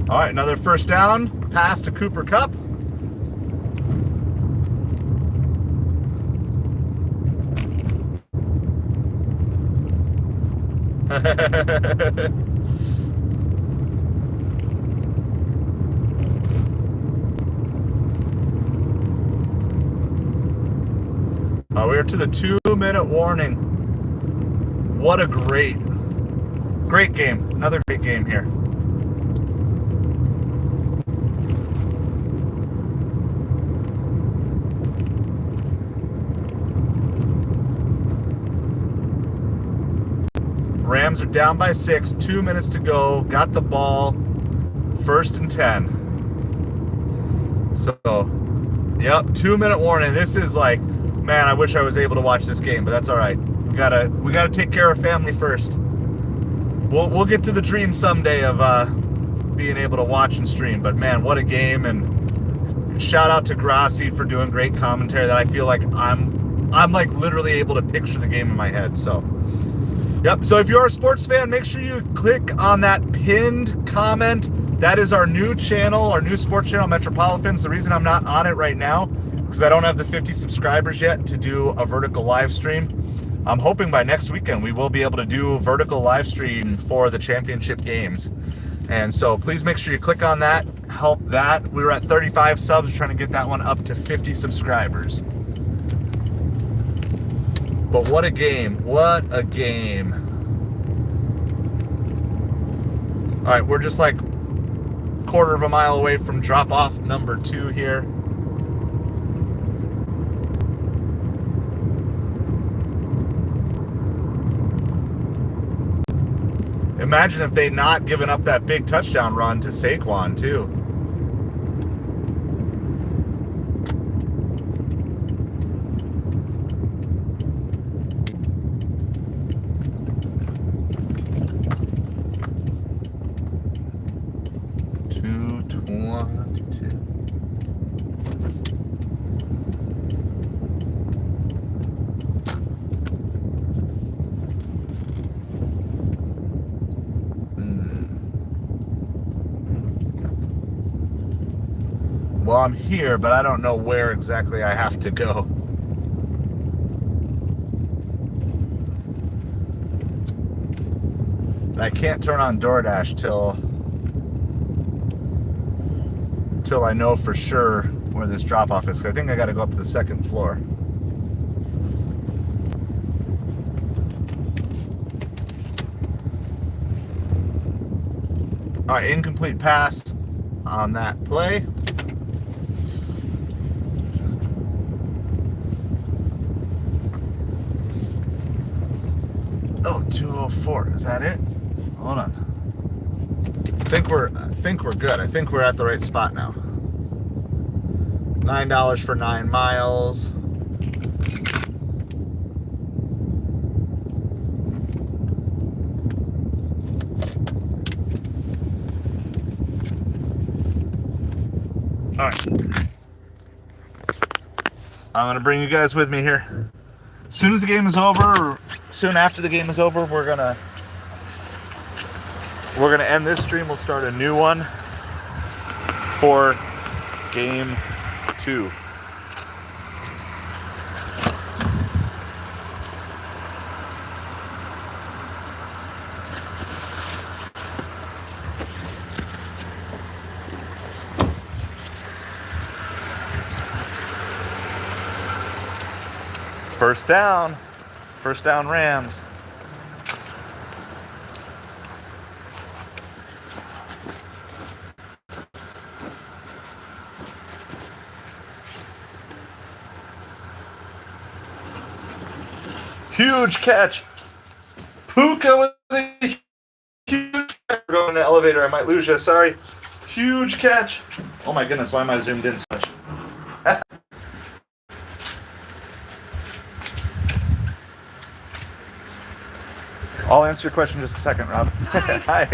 All right, another first down, pass to Cooper Kupp. We're to the 2-minute warning. What a great game. Another great game here. Rams are down by 6, 2 minutes to go. Got the ball, 1st and 10. So, yep, 2-minute warning. This is like, man, I wish I was able to watch this game, but that's all right. We gotta take care of family first. We'll get to the dream someday of being able to watch and stream. But man, what a game! And shout out to Grassi for doing great commentary. That I feel like I'm like literally able to picture the game in my head. So. Yep, so if you're a sports fan, make sure you click on that pinned comment. That is our new channel, our new sports channel, MetropoliFins. The reason I'm not on it right now is because I don't have the 50 subscribers yet to do a vertical live stream. I'm hoping by next weekend we will be able to do a vertical live stream for the championship games. And so please make sure you click on that, help that. We were at 35 subs, trying to get that one up to 50 subscribers. But what a game. What a game. All right, we're just like a quarter of a mile away from drop-off number 2 here. Imagine if they not given up that big touchdown run to Saquon, too. Well, I'm here, but I don't know where exactly I have to go. I can't turn on DoorDash till I know for sure where this drop-off is. I think I got to go up to the 2nd floor. All right, incomplete pass on that play. Oh, 204. Is that it? Hold on. I think we're good. I think we're at the right spot now. $9 for 9 miles. All right. I'm gonna bring you guys with me here. As soon as the game is over, or soon after the game is over, we're gonna end this stream. We'll start a new one for game 2. First down Rams. Huge catch. Puka with a huge catch. We're going in the elevator. I might lose you. Sorry. Huge catch. Oh my goodness, why am I zoomed in so much? I'll answer your question in just a second, Rob. Hi. Hi.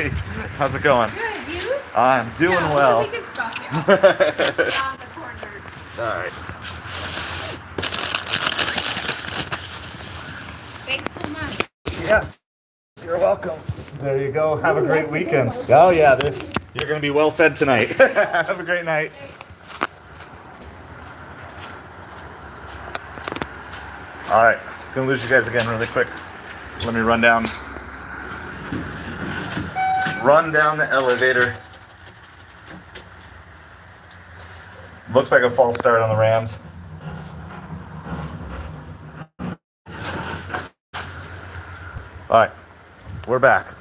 How's it going? Good, you? I'm doing well. We can stop you. Around the corner. All right. Thanks so much. Yes. You're welcome. There you go. Have a great weekend. Oh, yeah. You're going to be well fed tonight. Have a great night. All right. Going to lose you guys again really quick. Let me run down the elevator. Looks like a false start on the Rams. All right, we're back.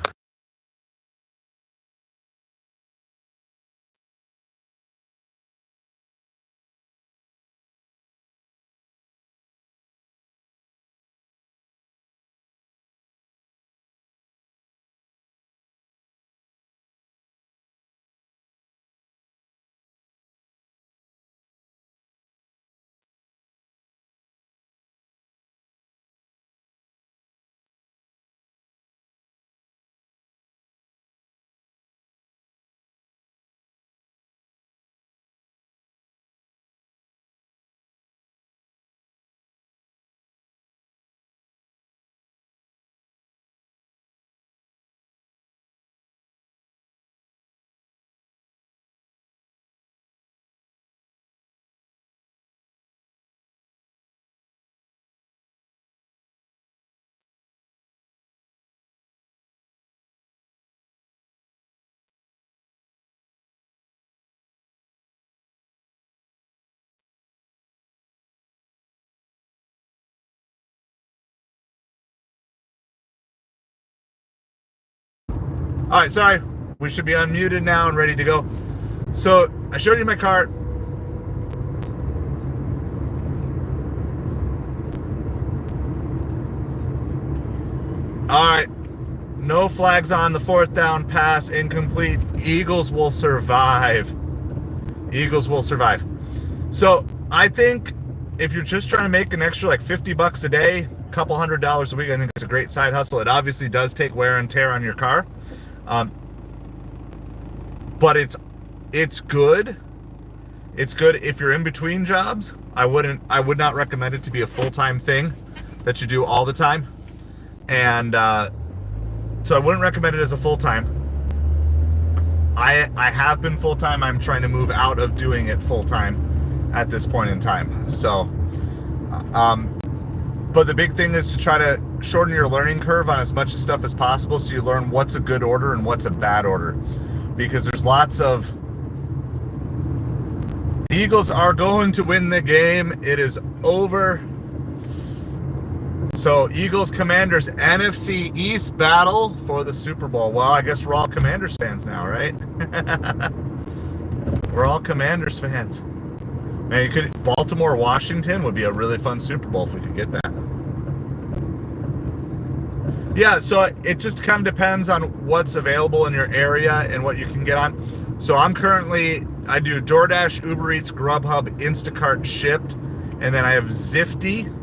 All right, sorry. We should be unmuted now and ready to go. So I showed you my cart. All right. No flags on the 4th down pass, incomplete. Eagles will survive. Eagles will survive. So I think if you're just trying to make an extra like $50 a day, a couple $100 a week, I think it's a great side hustle. It obviously does take wear and tear on your car. But it's good. It's good if you're in between jobs. I would not recommend it to be a full-time thing that you do all the time. And so I wouldn't recommend it as a full-time. I have been full-time. I'm trying to move out of doing it full-time at this point in time. So but the big thing is to try to shorten your learning curve on as much stuff as possible so you learn what's a good order and what's a bad order. Because there's lots of... The Eagles are going to win the game. It is over. So Eagles Commanders NFC East battle for the Super Bowl. Well, I guess we're all Commanders fans now, right? We're all Commanders fans. Man, Baltimore Washington would be a really fun Super Bowl if we could get that. Yeah, so it just kind of depends on what's available in your area and what you can get on. So I do DoorDash, UberEats, Grubhub, Instacart shipped, and then I have Zifty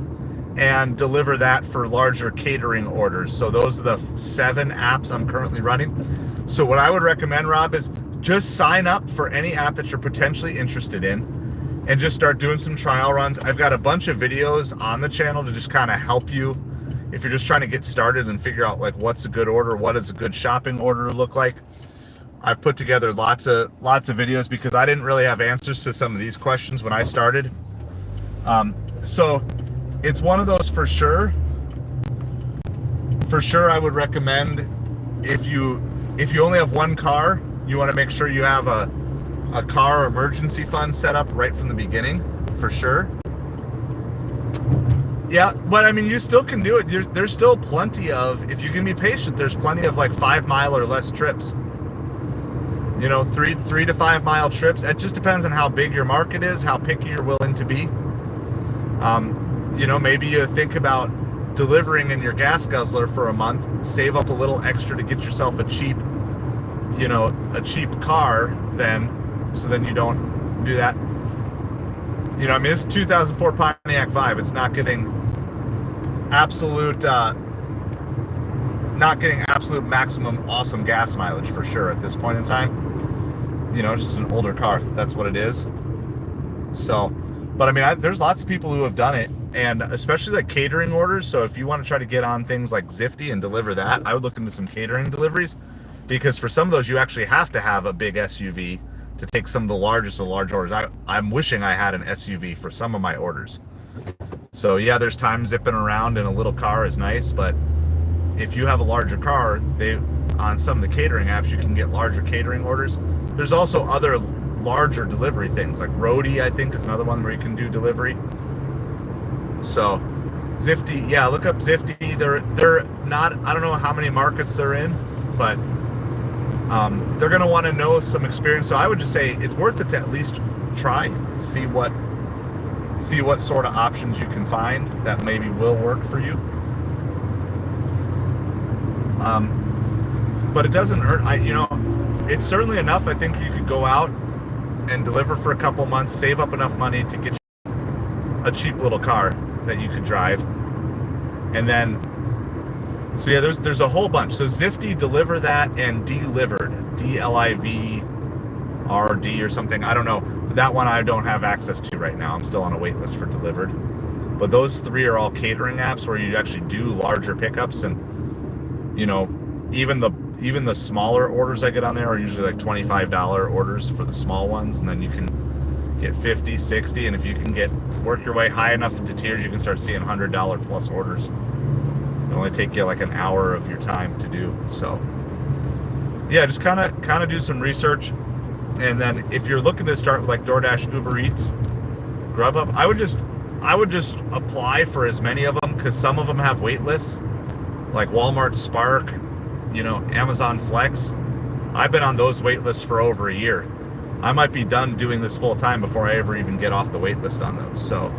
and deliver that for larger catering orders. So those are the 7 apps I'm currently running. So what I would recommend, Rob, is just sign up for any app that you're potentially interested in and just start doing some trial runs. I've got a bunch of videos on the channel to just kind of help you if you're just trying to get started and figure out like what's a good order, what does a good shopping order look like. I've put together lots of videos because I didn't really have answers to some of these questions when I started. So it's one of those for sure. For sure, I would recommend if you only have one car, you want to make sure you have a car emergency fund set up right from the beginning, for sure. Yeah, but I mean, you still can do it. There's still plenty of, if you can be patient, there's plenty of like 5 mile or less trips. You know, 3 to 5 mile trips. It just depends on how big your market is, how picky you're willing to be. You know, maybe you think about delivering in your gas guzzler for a month, save up a little extra to get yourself a cheap car so then you don't do that. You know, I mean, it's 2004 Pontiac Vibe. It's not getting absolute maximum awesome gas mileage for sure at this point in time. You know, just an older car. That's what it is. So, but I mean, there's lots of people who have done it, and especially like catering orders. So if you want to try to get on things like Zifty and deliver that, I would look into some catering deliveries, because for some of those you actually have to have a big SUV to take some of the largest of large orders. I'm wishing I had an SUV for some of my orders. So yeah, there's time zipping around in a little car is nice, but if you have a larger car, on some of the catering apps you can get larger catering orders. There's also other larger delivery things, like Roadie, I think, is another one where you can do delivery. So Zifty, yeah, look up Zifty. They're not, I don't know how many markets they're in, but they're going to want to know some experience. So I would just say it's worth it to at least try, see what sort of options you can find that maybe will work for you. But it doesn't hurt. It's certainly enough. I think you could go out and deliver for a couple months, save up enough money to get a cheap little car that you could drive. And then, so yeah, there's a whole bunch. So Zifty, Deliver That, and Delivered, DLIVRD or something. I don't know. That one I don't have access to right now. I'm still on a wait list for Delivered. But those three are all catering apps where you actually do larger pickups, and you know, even the smaller orders I get on there are usually like $25 orders for the small ones, and then you can get 50, 60, and if you can work your way high enough into tiers, you can start seeing $100 plus orders. It'll only take you like an hour of your time to do. So yeah, just kind of do some research. And then if you're looking to start with like DoorDash, UberEats, Grubhub, I would just apply for as many of them, because some of them have wait lists, like Walmart Spark, Amazon Flex. I've been on those wait lists for over a year. I might be done doing this full time before I ever even get off the wait list on those. So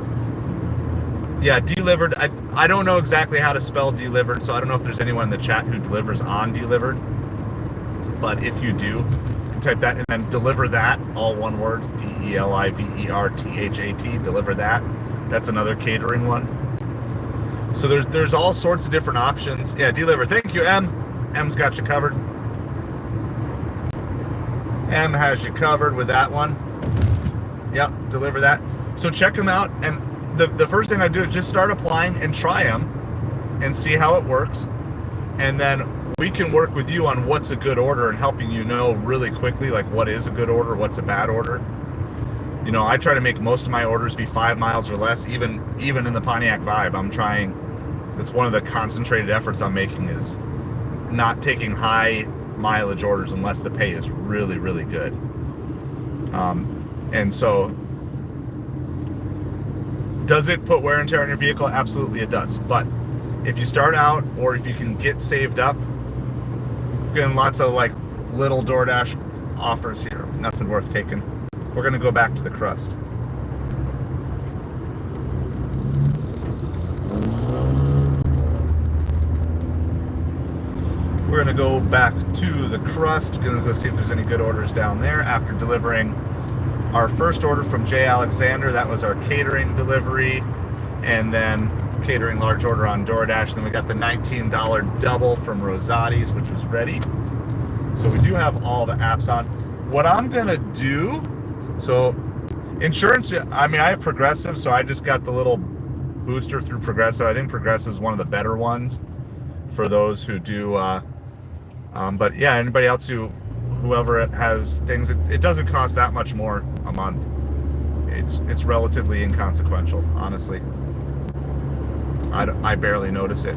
yeah, Delivered. I don't know exactly how to spell Delivered, so I don't know if there's anyone in the chat who delivers on Delivered. But if you do, you can type that, and then Deliver That, all one word, DELIVERTHAT, Deliver That. That's another catering one. So there's all sorts of different options. Yeah, Deliver. Thank you, M. M's got you covered. M has you covered with that one. Yep, Deliver That. So check them out, and the first thing I do is just start applying and try them and see how it works, and then we can work with you on what's a good order and helping you know really quickly like what is a good order, what's a bad order. I try to make most of my orders be 5 miles or less, even in the Pontiac Vibe. I'm trying, that's one of the concentrated efforts I'm making, is not taking high mileage orders unless the pay is really, really good. And so, does it put wear and tear on your vehicle? Absolutely it does. But if you start out, or if you can get saved up, getting lots of like little DoorDash offers here, nothing worth taking. We're gonna go back to the crust. We're gonna go back to the crust. We're gonna go see if there's any good orders down there after delivering our first order from Jay Alexander. That was our catering delivery, and then catering large order on DoorDash. Then we got the $19 double from Rosati's, which was ready. So we do have all the apps on. what I'm gonna do, so insurance, I mean, I have Progressive, so I just got the little booster through Progressive. I think Progressive is one of the better ones for those who do, but yeah, anybody else whoever has things, it doesn't cost that much more a month. It's relatively inconsequential, honestly. I barely notice it.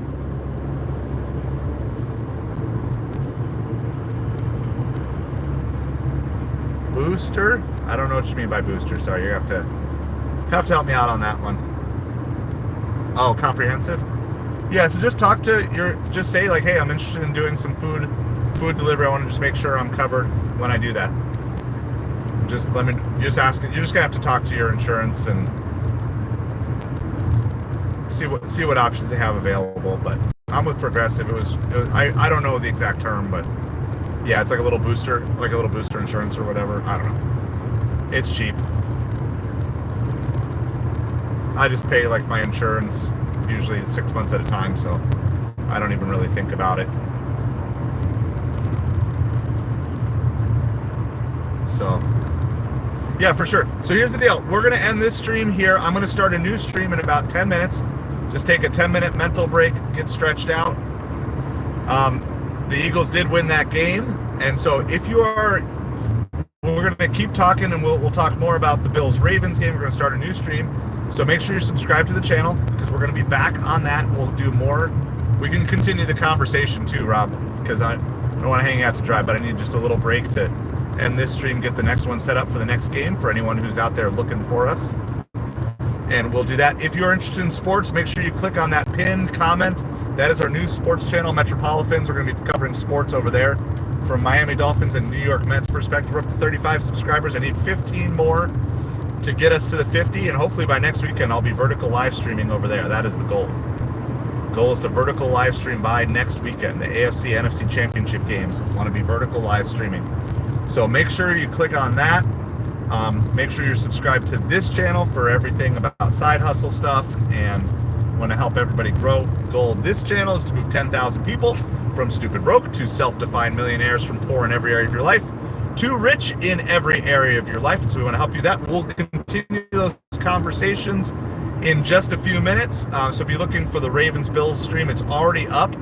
Booster? I don't know what you mean by booster. Sorry, you have to help me out on that one. Oh, comprehensive? Yeah, so just just say like, hey, I'm interested in doing some food delivery. I want to just make sure I'm covered when I do that. Just ask it. You're just gonna have to talk to your insurance and see what options they have available. But I'm with Progressive. I don't know the exact term, but yeah, it's like a little booster insurance or whatever. I don't know. It's cheap. I just pay like my insurance usually 6 months at a time, so I don't even really think about it. So yeah, for sure. So here's the deal. We're going to end this stream here. I'm going to start a new stream in about 10 minutes. Just take a 10-minute mental break, get stretched out. The Eagles did win that game. And so we're going to keep talking, and we'll talk more about the Bills-Ravens game. We're going to start a new stream. So make sure you're subscribed to the channel, because we're going to be back on that. We'll do more. We can continue the conversation too, Rob, because I don't want to hang out to dry, but I need just a little break to end this stream, get the next one set up for the next game for anyone who's out there looking for us. And we'll do that. If you're interested in sports, make sure you click on that pinned comment. That is our new sports channel, MetropoliFins. We're going to be covering sports over there from Miami Dolphins and New York Mets perspective. We're up to 35 subscribers. I need 15 more to get us to the 50, and hopefully by next weekend I'll be vertical live streaming over there. That is the goal. The goal is to vertical live stream by next weekend. The AFC NFC Championship games. I want to be vertical live streaming. So make sure you click on that. Make sure you're subscribed to this channel for everything about side hustle stuff, and want to help everybody grow. The goal of this channel is to move 10,000 people from stupid broke to self-defined millionaires, from poor in every area of your life to rich in every area of your life. So we want to help you that. We'll continue those conversations in just a few minutes. So be looking for the Ravens-Bills stream. It's already up.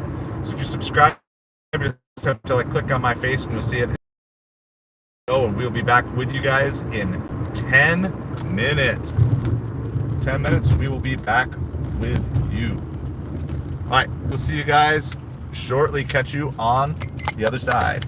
So if you subscribe, you just have to click on my face and you'll see it. And we'll be back with you guys in 10 minutes. 10 minutes, we will be back with you. All right, we'll see you guys shortly. Catch you on the other side.